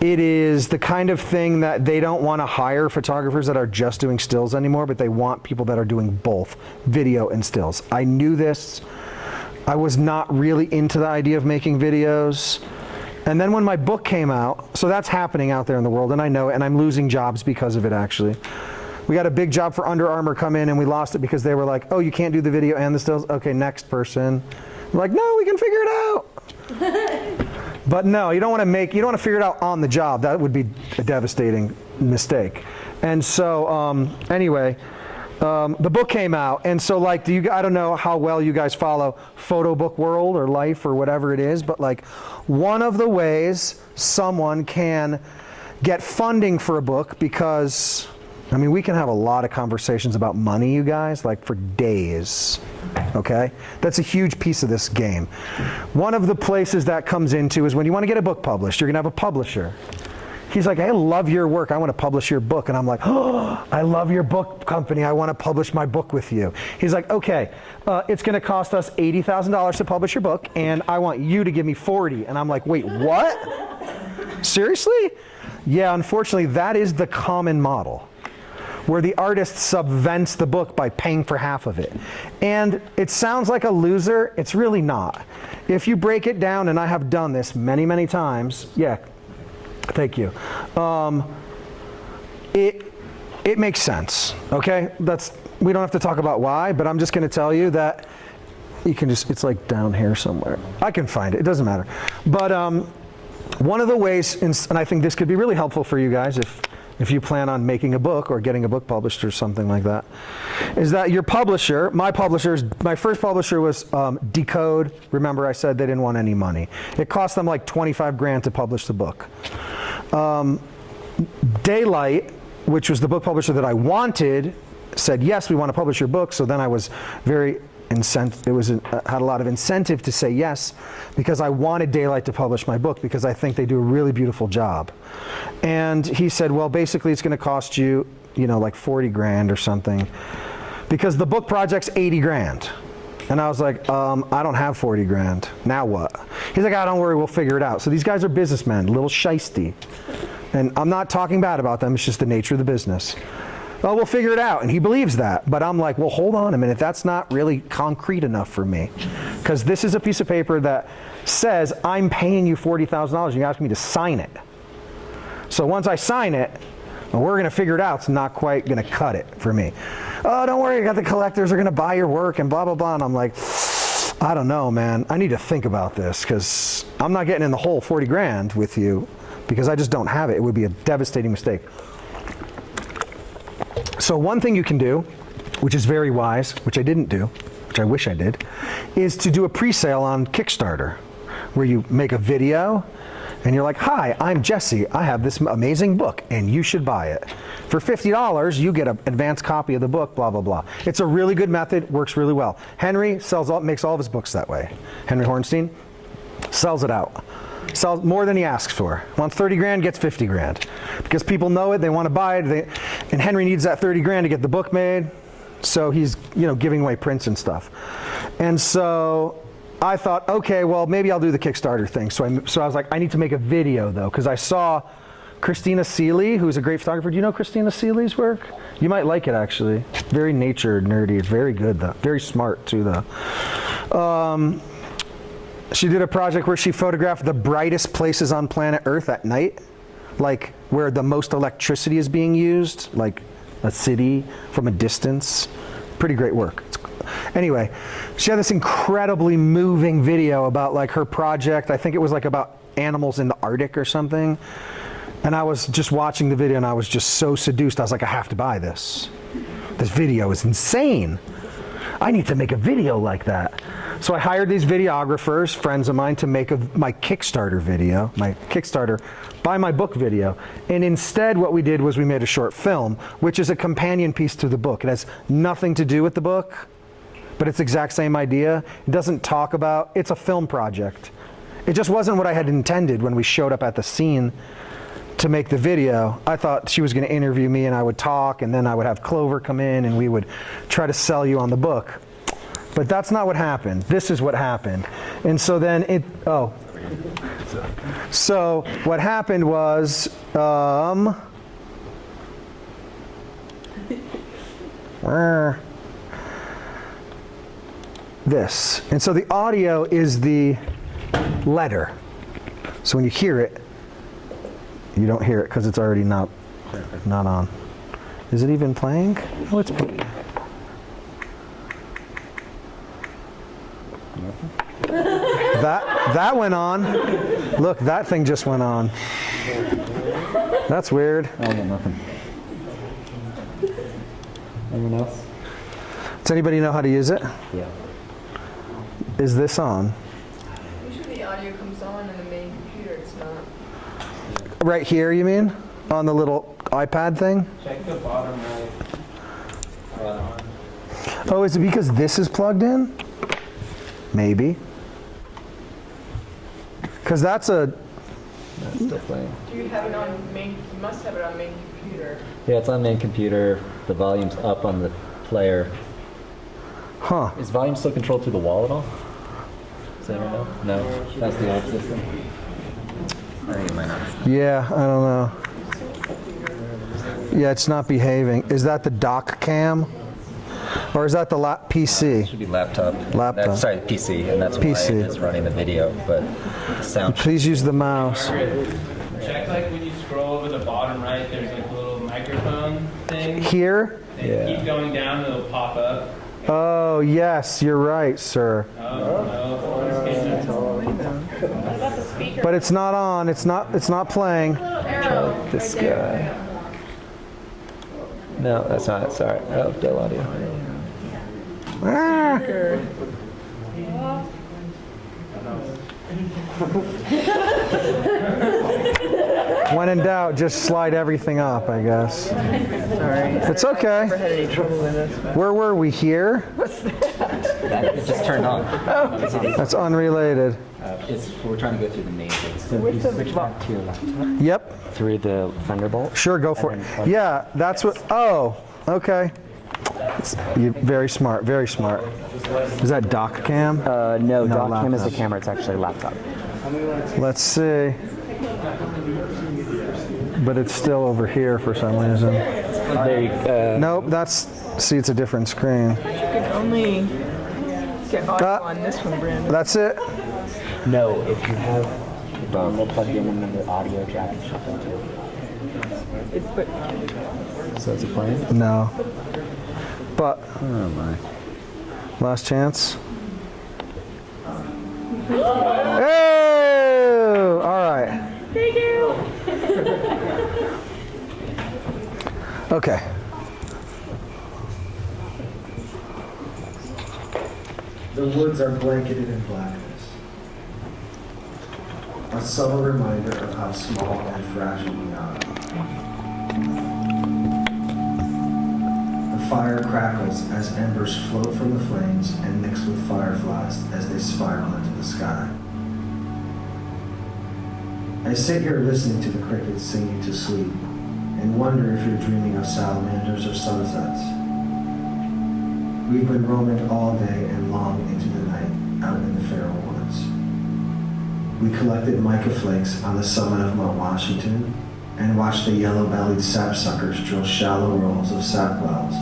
it is the kind of thing that they don't want to hire photographers that are just doing stills anymore, but they want people that are doing both video and stills. I knew this. I was not really into the idea of making videos. And then when my book came out, so that's happening out there in the world, and I know it, and I'm losing jobs because of it, actually. We got a big job for Under Armour come in, and we lost it because they were like, oh, you can't do the video and the stills? Okay, next person. We're like, no, we can figure it out. But no, you don't want to figure it out on the job. That would be a devastating mistake. And so, anyway, the book came out, and so like, I don't know how well you guys follow photo book world or life or whatever it is, but like, one of the ways someone can get funding for a book, because, I mean, we can have a lot of conversations about money, you guys, like for days, okay? That's a huge piece of this game. One of the places that comes into is when you want to get a book published, you're gonna have a publisher. He's like, I love your work, I want to publish your book. And I'm like, oh, I love your book company, I want to publish my book with you. He's like, okay, it's going to cost us $80,000 to publish your book, and I want you to give me 40. And I'm like, wait, what? Seriously? Yeah, unfortunately, that is the common model, where the artist subvents the book by paying for half of it. And it sounds like a loser, it's really not. If you break it down, and I have done this many, many times, yeah, thank you. It makes sense, okay? We don't have to talk about why, but I'm just gonna tell you that you can just, it's like down here somewhere. I can find it, it doesn't matter. But one of the ways, and I think this could be really helpful for you guys if you plan on making a book or getting a book published or something like that, is that your publisher, my first publisher was Decode. Remember I said they didn't want any money. It cost them like 25 grand to publish the book. Daylight, which was the book publisher that I wanted, said, yes, we want to publish your book. So then I was very had a lot of incentive to say yes, because I wanted Daylight to publish my book, because I think they do a really beautiful job. And he said, well, basically it's going to cost you, like 40 grand or something, because the book project's 80 grand. And I was like, I don't have 40 grand. Now what? He's like, don't worry, we'll figure it out. So these guys are businessmen, a little shisty. And I'm not talking bad about them, it's just the nature of the business. Oh, we'll figure it out, and he believes that. But I'm like, well, hold on a minute, that's not really concrete enough for me. Because this is a piece of paper that says, I'm paying you $40,000, and you ask me to sign it. So once I sign it, and we're gonna figure it out, it's not quite gonna cut it for me. Oh, don't worry, I got the collectors are gonna buy your work, and blah, blah, blah. And I'm like, I don't know, man. I need to think about this, because I'm not getting in the whole 40 grand with you, because I just don't have it. It would be a devastating mistake. So one thing you can do, which is very wise, which I didn't do, which I wish I did, is to do a pre-sale on Kickstarter, where you make a video, and you're like, hi, I'm Jesse, I have this amazing book, and you should buy it. For $50, you get an advanced copy of the book, blah, blah, blah. It's a really good method, works really well. Henry makes all of his books that way. Henry Hornstein sells it out. Sells more than he asks for. Wants 30 grand, gets 50 grand. Because people know it, they want to buy it, and Henry needs that 30 grand to get the book made, so he's giving away prints and stuff. And so I thought, okay, well, maybe I'll do the Kickstarter thing. So I was like, I need to make a video, though, because I saw Christina Seeley, who's a great photographer. Do you know Christina Seeley's work? You might like it, actually. Very nature nerdy. It's very good, though. Very smart, too, though. She did a project where she photographed the brightest places on planet Earth at night, like where the most electricity is being used, like a city from a distance. Pretty great work. Anyway, she had this incredibly moving video about like her project. I think it was like about animals in the Arctic or something. And I was just watching the video and I was just so seduced. I was like, I have to buy this. This video is insane. I need to make a video like that. So I hired these videographers, friends of mine, to make my Kickstarter video, my Kickstarter buy my book video. And instead what we did was we made a short film, which is a companion piece to the book. It has nothing to do with the book, but it's the exact same idea. It doesn't talk about, it's a film project. It just wasn't what I had intended when we showed up at the scene to make the video. I thought she was going to interview me and I would talk, and then I would have Clover come in and we would try to sell you on the book. But that's not what happened. This is what happened. And so then so what happened was, this. And so the audio is the letter. So when you hear it, you don't hear it because it's already not on. Is it even playing? Oh, it's playing. That went on. Look, that thing just went on. That's weird. I got nothing. Anyone else? Does anybody know how to use it? Yeah. Is this on? Usually the audio comes on in the main computer, it's not. Right here, you mean? On the little iPad thing? Check the bottom right. Oh, is it because this is plugged in? Maybe. Because that's That's still playing. Do you have it on main, you must have it on main computer. Yeah, it's on main computer. The volume's up on the player. Huh. Is volume still controlled through the wall at all? Does anyone know? No, that's the old system. I think it might not. Yeah, I don't know. Yeah, it's not behaving. Is that the dock cam? Or is that the PC? Should be laptop. Laptop. Sorry, PC, and that's PC. why it's running the video, but the sound. Please use the mouse. Check like when you scroll over the bottom right, there's like a little microphone thing. Here? And Yeah. keep going down, it'll pop up. Oh, yes, you're right, sir. But it's not on. It's not playing. This guy. No, that's not it. Sorry. Oh, Dell Audio. Ah. When in doubt, just slide everything up, I guess. Sorry. It's okay. Never had any trouble with this. Where were we? Here? It just turned on. That's unrelated. We're trying to go through the main thing. So With the switch back to your laptop. Yep. Through the Thunderbolt. Sure, go for it. Yeah, that's what. Oh, okay. You're very smart. Very smart. Is that dock cam? No, dock cam is the laptop. camera. It's actually a laptop. Let's see. But it's still over here for some reason. There you Nope, that's. See, it's a different screen. You can only get audio on this one, Brandon. That's it. No, if you have the dongle plugged in and then the audio jack is shut into it. So is it playing? No. But Oh my. last chance. Oh! All right. Thank you. Okay. The woods are blanketed in blackness. A subtle reminder of how small and fragile we are. The fire crackles as embers float from the flames and mix with fireflies as they spiral into the sky. I sit here listening to the crickets sing you to sleep and wonder if you're dreaming of salamanders or sunsets. We've been roaming all day and long into the night out in the feral woods. We collected mica flakes on the summit of Mount Washington and watched the yellow-bellied sapsuckers drill shallow rolls of sap wells.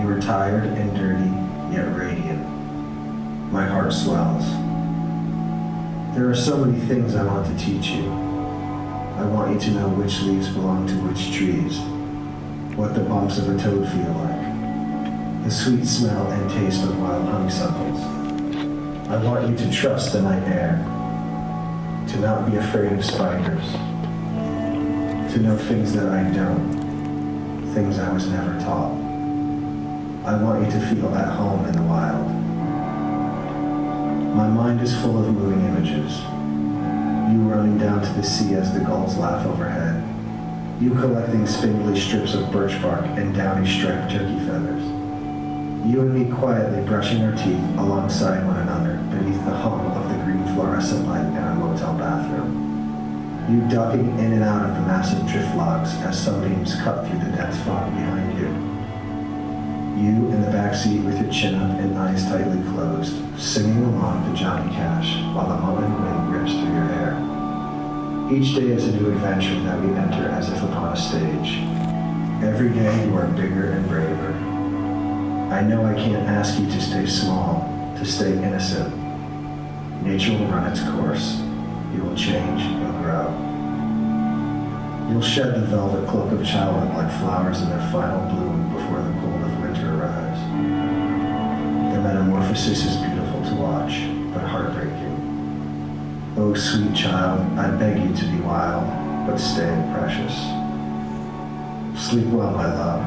You were tired and dirty, yet radiant. My heart swells. There are so many things I want to teach you. I want you to know which leaves belong to which trees. what the bumps of a toad feel like, the sweet smell and taste of wild honeysuckles. I want you to trust the night air, to not be afraid of spiders, to know things that I don't, things I was never taught. I want you to feel at home in the wild. My mind is full of moving images. You running down to the sea as the gulls laugh overhead. You collecting spindly strips of birch bark and downy striped turkey feathers. You and me quietly brushing our teeth alongside one another beneath the hum of the green fluorescent light in our motel bathroom. You ducking in and out of the massive drift logs as sunbeams cut through the dense fog behind you. You in the backseat with your chin up and eyes tightly closed, singing along to Johnny Cash while the humming wind rips through your hair. Each day is a new adventure that we enter as if upon a stage. Every day you are bigger and braver. I know I can't ask you to stay small, to stay innocent. Nature will run its course. You will change, you'll grow. You'll shed the velvet cloak of childhood like flowers in their final bloom before the cold of winter arrives. The metamorphosis is beautiful to watch, but heartbreaking. Oh, sweet child, I beg you to be wild, but stay precious. Sleep well, my love.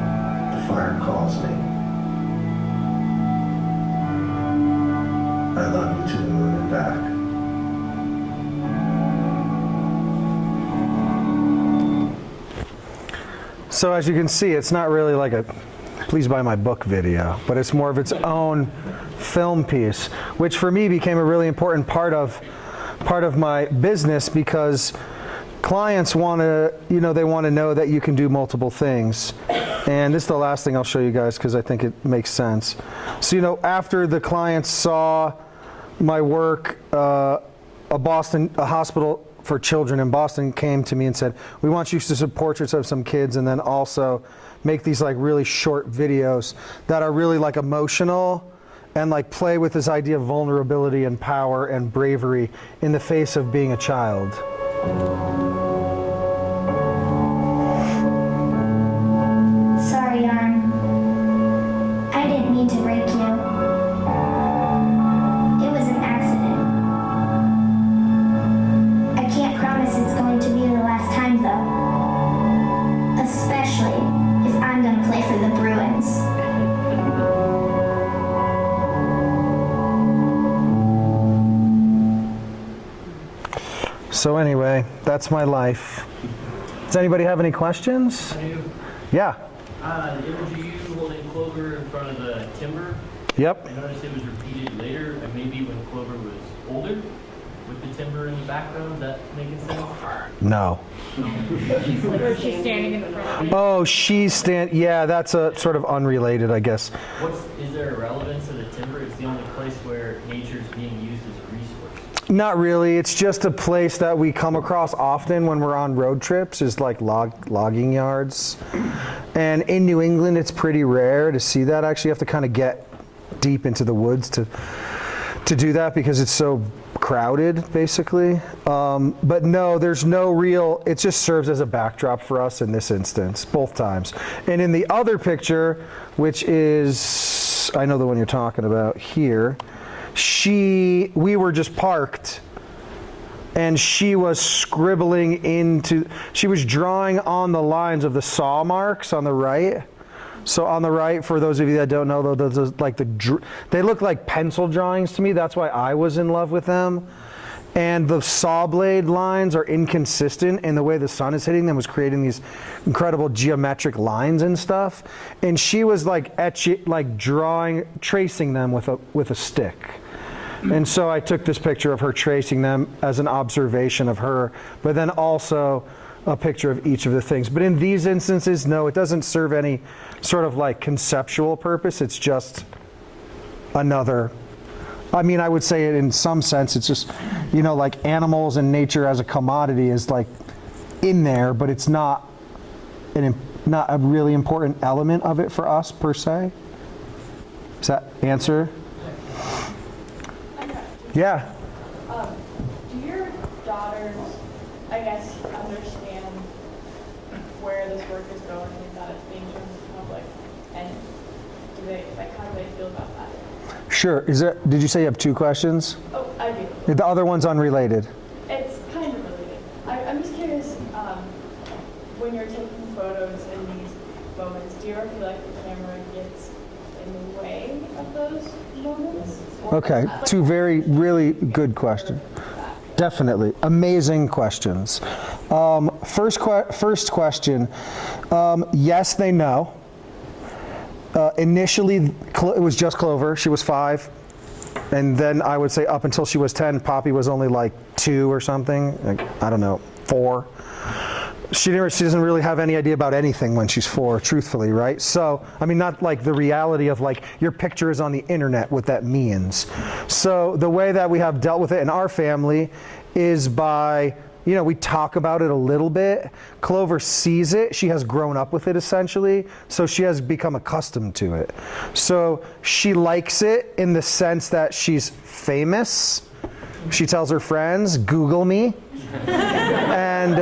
The fire calls me. I love you to the moon and back. So as you can see, it's not really like a please buy my book video, but it's more of its own film piece, which for me became a really important part of my business because clients want to, they want to know that you can do multiple things. And this is the last thing I'll show you guys because I think it makes sense. So, after the clients saw my work, a hospital for children in Boston came to me and said, we want you to do portraits of some kids and then also make these like really short videos that are really like emotional and like play with this idea of vulnerability and power and bravery in the face of being a child. Sorry, Arm. I didn't mean to break you. It was an accident. I can't promise it's going to be the last time, though. Especially if I'm going to play for the Bruins. So anyway, that's my life. Does anybody have any questions? Yeah. The image of you holding Clover in front of the timber, Yep. I noticed it was repeated later, and maybe when Clover was older, with the timber in the background. Is that making sense? No. Or she's standing in the front. Oh, yeah, that's a sort of unrelated, I guess. Is there a relevance to the timber? It's the only place where nature is being used as a resource. Not really. It's just a place that we come across often when we're on road trips, is like logging yards. And in New England, it's pretty rare to see that. Actually, you have to kind of get deep into the woods to do that because it's so crowded, basically. But no, there's no real, it just serves as a backdrop for us in this instance, both times. And in the other picture, which is, I know the one you're talking about here, we were just parked and she was she was drawing on the lines of the saw marks on the right. So on the right, for those of you that don't know, those like they look like pencil drawings to me. That's why I was in love with them. And the saw blade lines are inconsistent, and the way the sun is hitting them was creating these incredible geometric lines and stuff. And she was like tracing them with a stick. And so I took this picture of her tracing them as an observation of her, but then also a picture of each of the things. But in these instances, no, it doesn't serve any sort of like conceptual purpose. It's just another, I mean, I would say it in some sense, it's just, like animals and nature as a commodity is like in there, but it's not a really important element of it for us per se. Does that answer? Yeah. Do your daughters, I guess, understand where this work is going and that it's being shown to the public? And do they, like, how do they feel about that? Sure. Did you say you have two questions? Oh, I do. The other one's unrelated. It's kind of related. I'm just curious, when you're taking photos in these moments, do you ever feel like the camera gets in the way of those moments? Okay, two really good questions. Definitely. Amazing questions. First question, yes, they know. Initially, it was just Clover. She was 5. And then I would say up until she was 10, Poppy was only like 2 or something. Like, I don't know, 4. She doesn't really have any idea about anything when she's 4, truthfully, right? So, I mean, not like the reality of like your picture is on the internet, what that means. So the way that we have dealt with it in our family is by, you know, we talk about it a little bit. Clover sees it. She has grown up with it essentially. So she has become accustomed to it. So she likes it in the sense that she's famous. She tells her friends, Google me. And,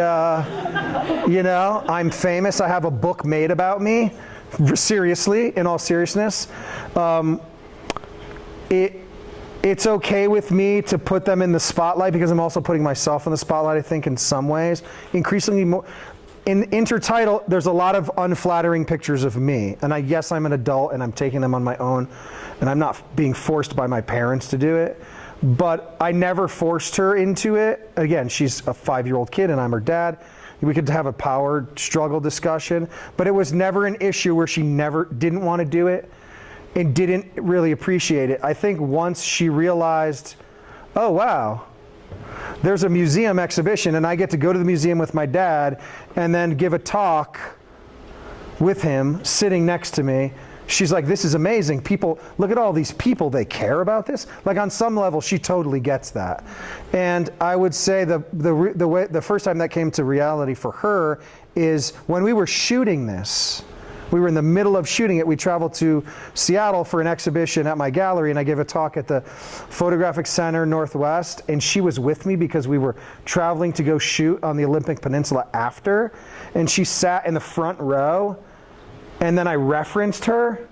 you know, I'm famous. I have a book made about me. Seriously, in all seriousness. It's okay with me to put them in the spotlight because I'm also putting myself in the spotlight, I think, in some ways. Increasingly more. In Intertitle, there's a lot of unflattering pictures of me. And yes, I'm an adult and I'm taking them on my own. And I'm not being forced by my parents to do it. But I never forced her into it. Again, she's a 5-year-old kid and I'm her dad. We could have a power struggle discussion. But it was never an issue where she didn't want to do it and didn't really appreciate it. I think once she realized, oh wow, there's a museum exhibition and I get to go to the museum with my dad and then give a talk with him sitting next to me. She's like, this is amazing. People, look at all these people, they care about this. Like on some level, she totally gets that. And I would say the first time that came to reality for her is when we were shooting this. We were in the middle of shooting it. We traveled to Seattle for an exhibition at my gallery, and I gave a talk at the Photographic Center Northwest, and she was with me because we were traveling to go shoot on the Olympic Peninsula after, and she sat in the front row, and then I referenced her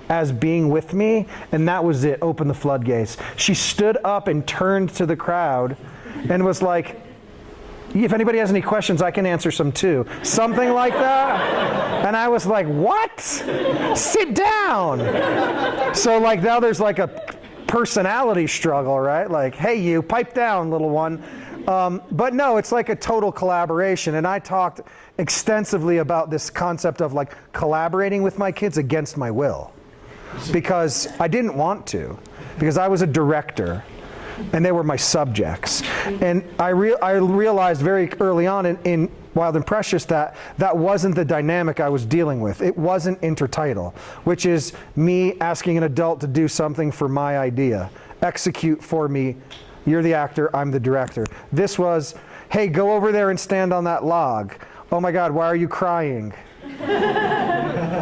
as being with me, and that was it, opened the floodgates. She stood up and turned to the crowd and was like, if anybody has any questions, I can answer some too. Something like that. And I was like, what? Sit down. So like now there's like a personality struggle, right? Like, hey, you, pipe down, little one. But no, it's like a total collaboration. And I talked extensively about this concept of like collaborating with my kids against my will. Because I didn't want to. Because I was a director. And they were my subjects. And I realized very early on in Wild and Precious that wasn't the dynamic I was dealing with. It wasn't Intertitle, which is me asking an adult to do something for my idea. Execute for me. You're the actor, I'm the director. This was, hey, go over there and stand on that log. Oh my God, why are you crying?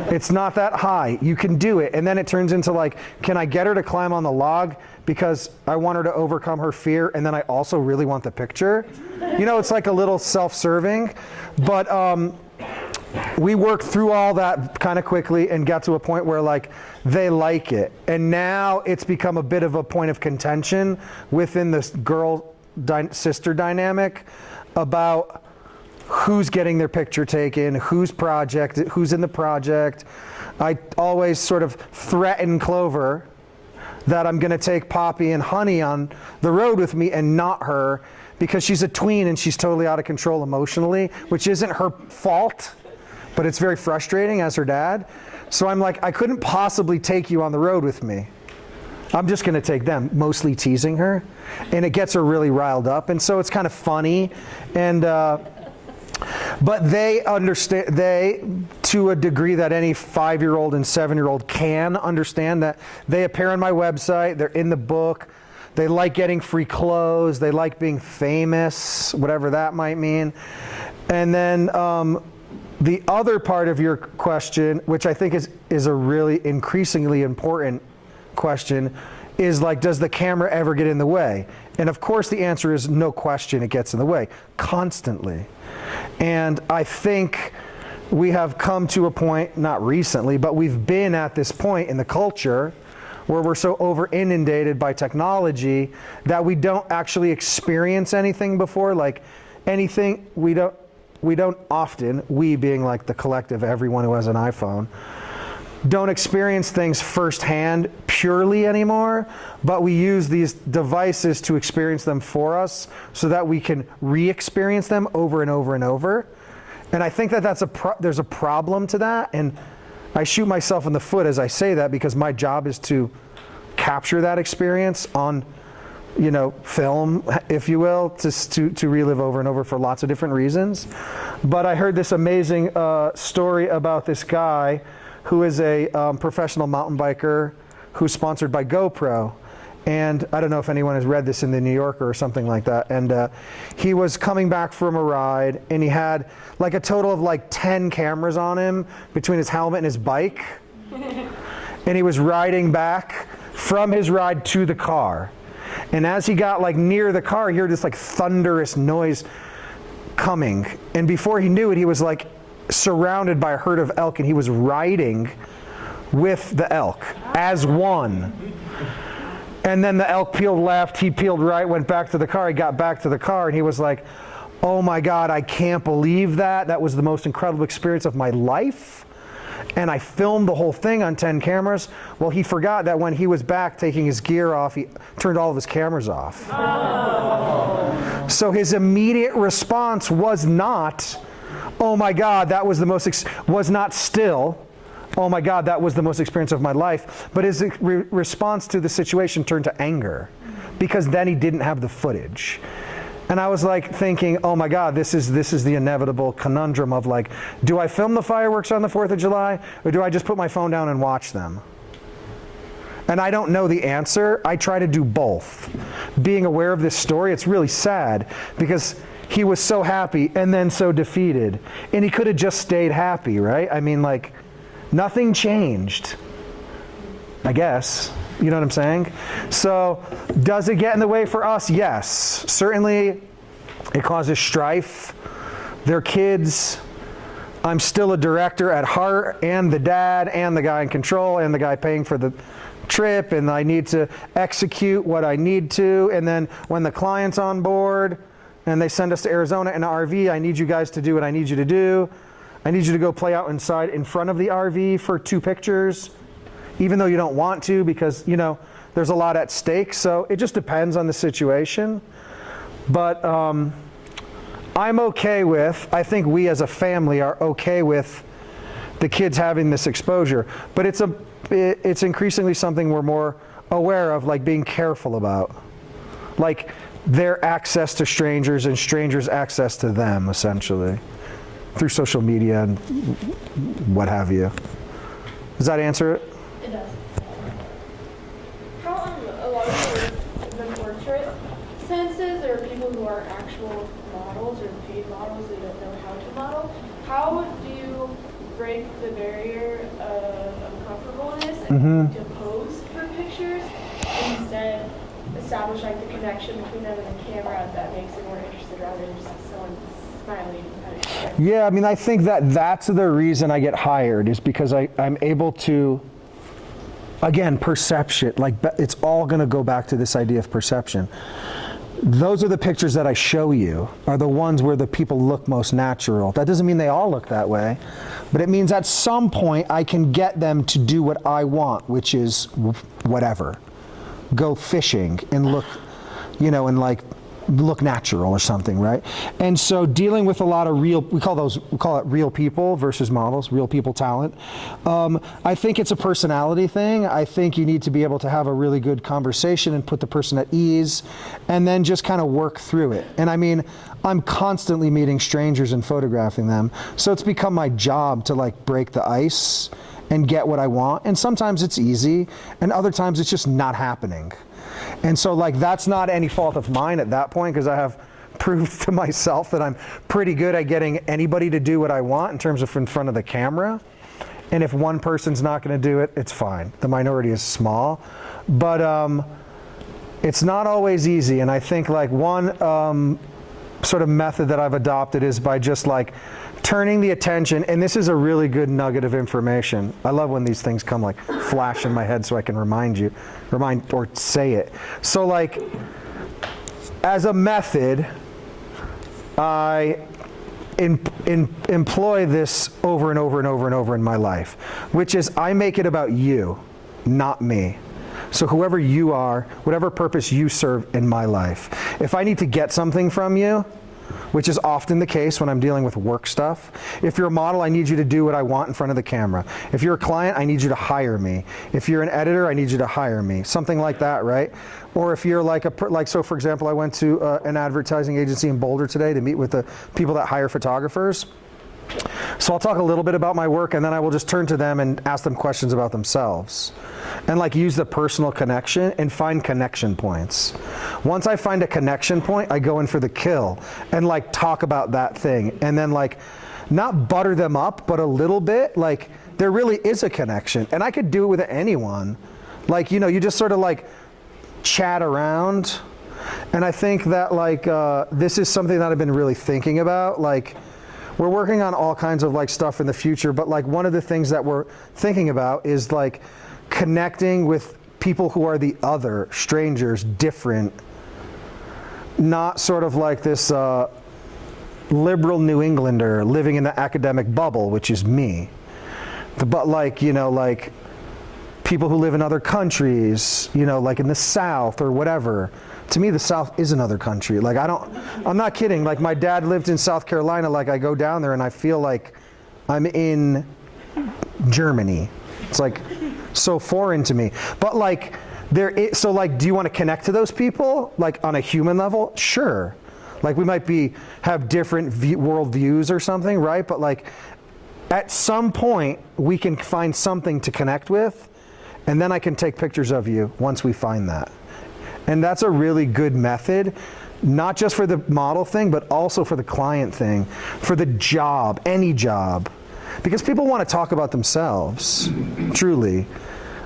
It's not that high. You can do it. And then it turns into like, can I get her to climb on the log because I want her to overcome her fear and then I also really want the picture? You know, it's like a little self-serving. But we worked through all that kind of quickly and got to a point where like they like it. And now it's become a bit of a point of contention within this girl-sister dynamic about who's getting their picture taken, who's in the project. I always sort of threaten Clover that I'm going to take Poppy and Honey on the road with me and not her because she's a tween and she's totally out of control emotionally, which isn't her fault, but it's very frustrating as her dad. So I'm like, I couldn't possibly take you on the road with me. I'm just going to take them, mostly teasing her. And it gets her really riled up. And so it's kind of funny. And but they understand, to a degree that any 5-year-old and 7-year-old can understand, that they appear on my website, they're in the book, they like getting free clothes, they like being famous, whatever that might mean. And then the other part of your question, which I think is a really increasingly important question, is like, does the camera ever get in the way? And of course the answer is no question, it gets in the way, constantly. And I think we have come to a point, not recently, but we've been at this point in the culture where we're so over inundated by technology that we don't actually experience anything before. Like anything, we don't often, we being like the collective, everyone who has an iPhone, don't experience things firsthand purely anymore, but we use these devices to experience them for us so that we can re-experience them over and over and over. And I think that there's a problem to that, and I shoot myself in the foot as I say that because my job is to capture that experience on, film, if you will, to relive over and over for lots of different reasons. But I heard this amazing story about this guy who is a professional mountain biker who's sponsored by GoPro. And I don't know if anyone has read this in the New Yorker or something like that. And he was coming back from a ride, and he had like a total of like 10 cameras on him between his helmet and his bike. And he was riding back from his ride to the car. And as he got like near the car, he heard this like thunderous noise coming. And before he knew it, he was like surrounded by a herd of elk, and he was riding with the elk as one. And then the elk peeled left, he peeled right, went back to the car. He got back to the car, and he was like, oh my God, I can't believe that. That was the most incredible experience of my life. And I filmed the whole thing on 10 cameras. Well, he forgot that when he was back taking his gear off, he turned all of his cameras off. Oh. So his immediate response was not, oh my God, that was the most, was not still, oh my God, that was the most experience of my life. But his response to the situation turned to anger because then he didn't have the footage. And I was like thinking, oh my God, this is the inevitable conundrum of like, do I film the fireworks on the 4th of July or do I just put my phone down and watch them? And I don't know the answer. I try to do both. Being aware of this story, it's really sad because he was so happy and then so defeated. And he could have just stayed happy, right? I mean, like, nothing changed, I guess. You know what I'm saying? So, does it get in the way for us? Yes. Certainly, it causes strife. They're kids. I'm still a director at heart, and the dad, and the guy in control, and the guy paying for the trip, and I need to execute what I need to. And then when the client's on board, and they send us to Arizona in an RV, I need you guys to do what I need you to do. I need you to go play out inside in front of the RV for 2 pictures, even though you don't want to because, there's a lot at stake. So it just depends on the situation. But I'm okay with, I think we as a family are okay with the kids having this exposure. But it's increasingly something we're more aware of, like being careful about. Like their access to strangers and strangers' access to them, essentially, through social media and what have you. Does that answer it? It does. How a lot of the portrait senses, there are people who are actual models or paid models that don't know how to model. How do you break the barrier of uncomfortableness and to pose for pictures and instead establish like the connection between them and the camera that makes it more interested rather than just someone smiling? Yeah, I mean, I think that's the reason I get hired is because I'm able to, again, perception, like it's all going to go back to this idea of perception. Those are the pictures that I show you are the ones where the people look most natural. That doesn't mean they all look that way, but it means at some point I can get them to do what I want, which is whatever. Go fishing and look, and like look natural or something, right? And so dealing with a lot of we call it real people versus models, real people talent. I think it's a personality thing. I think you need to be able to have a really good conversation and put the person at ease and then just kind of work through it. And I mean, I'm constantly meeting strangers and photographing them. So it's become my job to like break the ice and get what I want. And sometimes it's easy and other times it's just not happening. And so like that's not any fault of mine at that point because I have proved to myself that I'm pretty good at getting anybody to do what I want in terms of in front of the camera. And if one person's not going to do it, it's fine. The minority is small. But it's not always easy. And I think like one sort of method that I've adopted is by just like turning the attention, and this is a really good nugget of information. I love when these things come like flash in my head so I can remind or say it. So like, as a method, I employ this over and over and over and over in my life, which is I make it about you, not me. So whoever you are, whatever purpose you serve in my life, if I need to get something from you, which is often the case when I'm dealing with work stuff. If you're a model, I need you to do what I want in front of the camera. If you're a client, I need you to hire me. If you're an editor, I need you to hire me. Something like that, right? Or if you're like so for example, I went to an advertising agency in Boulder today to meet with the people that hire photographers. So I'll talk a little bit about my work, and then I will just turn to them and ask them questions about themselves. And like use the personal connection and find connection points. Once I find a connection point, I go in for the kill and like talk about that thing. And then like not butter them up, but a little bit, like there really is a connection. And I could do it with anyone. Like, you know, you just sort of like chat around. And I think that like this is something that I've been really thinking about. Like, we're working on all kinds of like stuff in the future, but like one of the things that we're thinking about is like connecting with people who are the other, strangers, different, not sort of like this liberal New Englander living in the academic bubble, which is me, but like, you know, like people who live in other countries, you know, like in the South or whatever. To me, the South is another country. Like I'm not kidding. Like my dad lived in South Carolina. Like I go down there and I feel like I'm in Germany. It's like so foreign to me. But like so like, do you want to connect to those people? Like on a human level? Sure. Like we might have different world views or something, right? But like at some point we can find something to connect with, and then I can take pictures of you once we find that. And that's a really good method, not just for the model thing, but also for the client thing, for the job, any job. Because people want to talk about themselves, truly.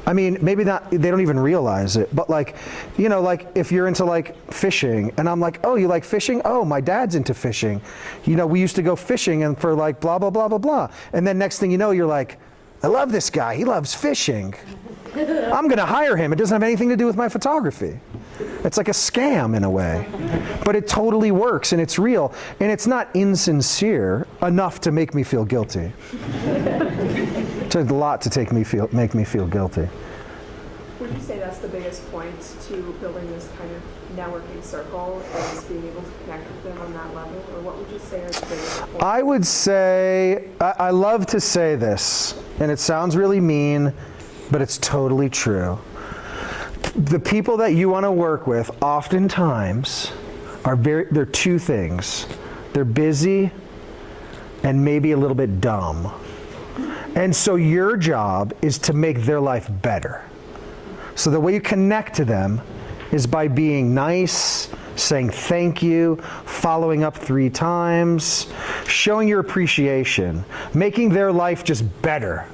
I mean, maybe not, they don't even realize it, but like, you know, like if you're into like fishing, and I'm like, oh, you like fishing? Oh, my dad's into fishing. You know, we used to go fishing and for like blah, blah, blah, blah, blah. And then next thing you know, you're like, I love this guy, he loves fishing. I'm gonna hire him. It doesn't have anything to do with my photography. It's like a scam in a way, but it totally works and it's real, and it's not insincere enough to make me feel guilty. It took a lot to make me feel guilty. Would you say that's the biggest point to building this kind of networking circle, is being able to connect with them on that level? Or what would you say are the biggest points? I would say, I love to say this, and it sounds really mean, but it's totally true. The people that you want to work with oftentimes they're two things. They're busy and maybe a little bit dumb. And so your job is to make their life better. So the way you connect to them is by being nice, saying thank you, following up 3 times, showing your appreciation, making their life just better.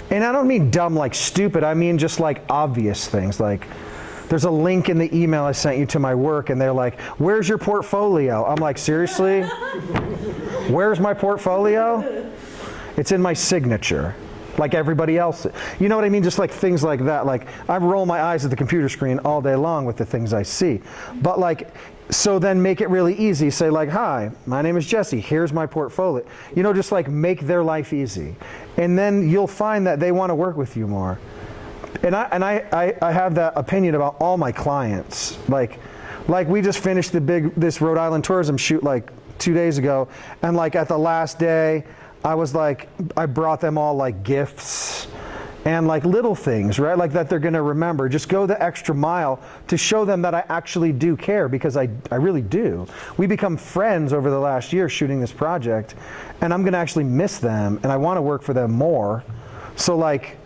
And I don't mean dumb like stupid, I mean just like obvious things. Like there's a link in the email I sent you to my work and they're like, where's your portfolio? I'm like, seriously? Where's my portfolio? It's in my signature, like everybody else. You know what I mean? Just like things like that. Like I roll my eyes at the computer screen all day long with the things I see. But like, so then make it really easy. Say like, hi, my name is Jesse. Here's my portfolio. You know, just like make their life easy. And then you'll find that they want to work with you more. And I have that opinion about all my clients. Like we just finished this Rhode Island tourism shoot like 2 days ago. And like at the last day, I brought them all like gifts and like little things, right? Like that they're going to remember. Just go the extra mile to show them that I actually do care, because I really do. We become friends over the last year shooting this project, and I'm going to actually miss them, and I want to work for them more. So like,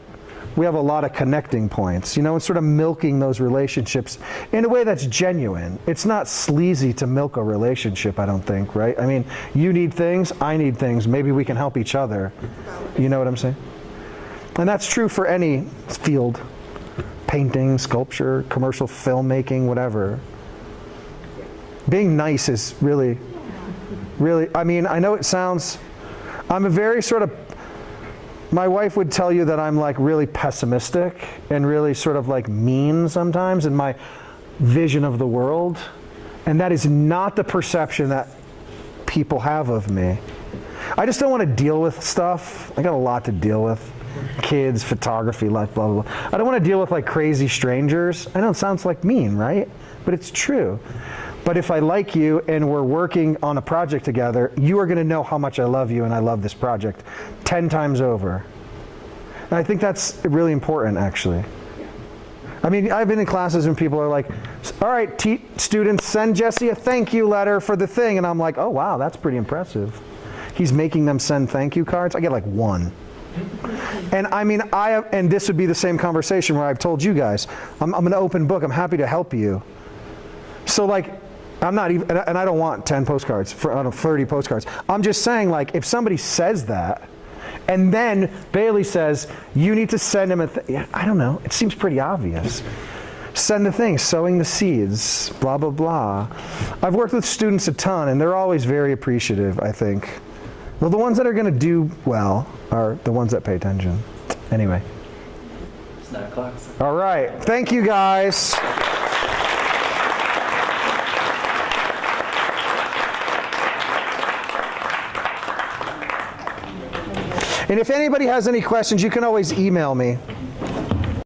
we have a lot of connecting points, you know, and sort of milking those relationships in a way that's genuine. It's not sleazy to milk a relationship, I don't think, right? I mean, you need things, I need things. Maybe we can help each other. You know what I'm saying? And that's true for any field. Painting, sculpture, commercial filmmaking, whatever. Being nice is really, I mean, I know it sounds, I'm a very sort of, my wife would tell you that I'm like really pessimistic and really sort of like mean sometimes in my vision of the world. And that is not the perception that people have of me. I just don't want to deal with stuff. I got a lot to deal with. Kids, photography, life, blah, blah, blah. I don't want to deal with like crazy strangers. I know it sounds like mean, right? But it's true. But if I like you and we're working on a project together, you are going to know how much I love you and I love this project 10 times over. And I think that's really important, actually. I mean, I've been in classes and people are like, all right, students, send Jesse a thank you letter for the thing. And I'm like, oh, wow, that's pretty impressive. He's making them send thank you cards. I get like one. And I mean, and this would be the same conversation where I've told you guys, I'm an open book. I'm happy to help you. So like, I'm not even, and I don't want 10 postcards, 30 postcards. I'm just saying, like, if somebody says that, and then Bailey says, you need to send him I don't know, it seems pretty obvious. Send the thing, sowing the seeds, blah, blah, blah. I've worked with students a ton, and they're always very appreciative, I think. Well, the ones that are going to do well are the ones that pay attention. Anyway. It's 9 o'clock. All right. Thank you, guys. And if anybody has any questions, you can always email me.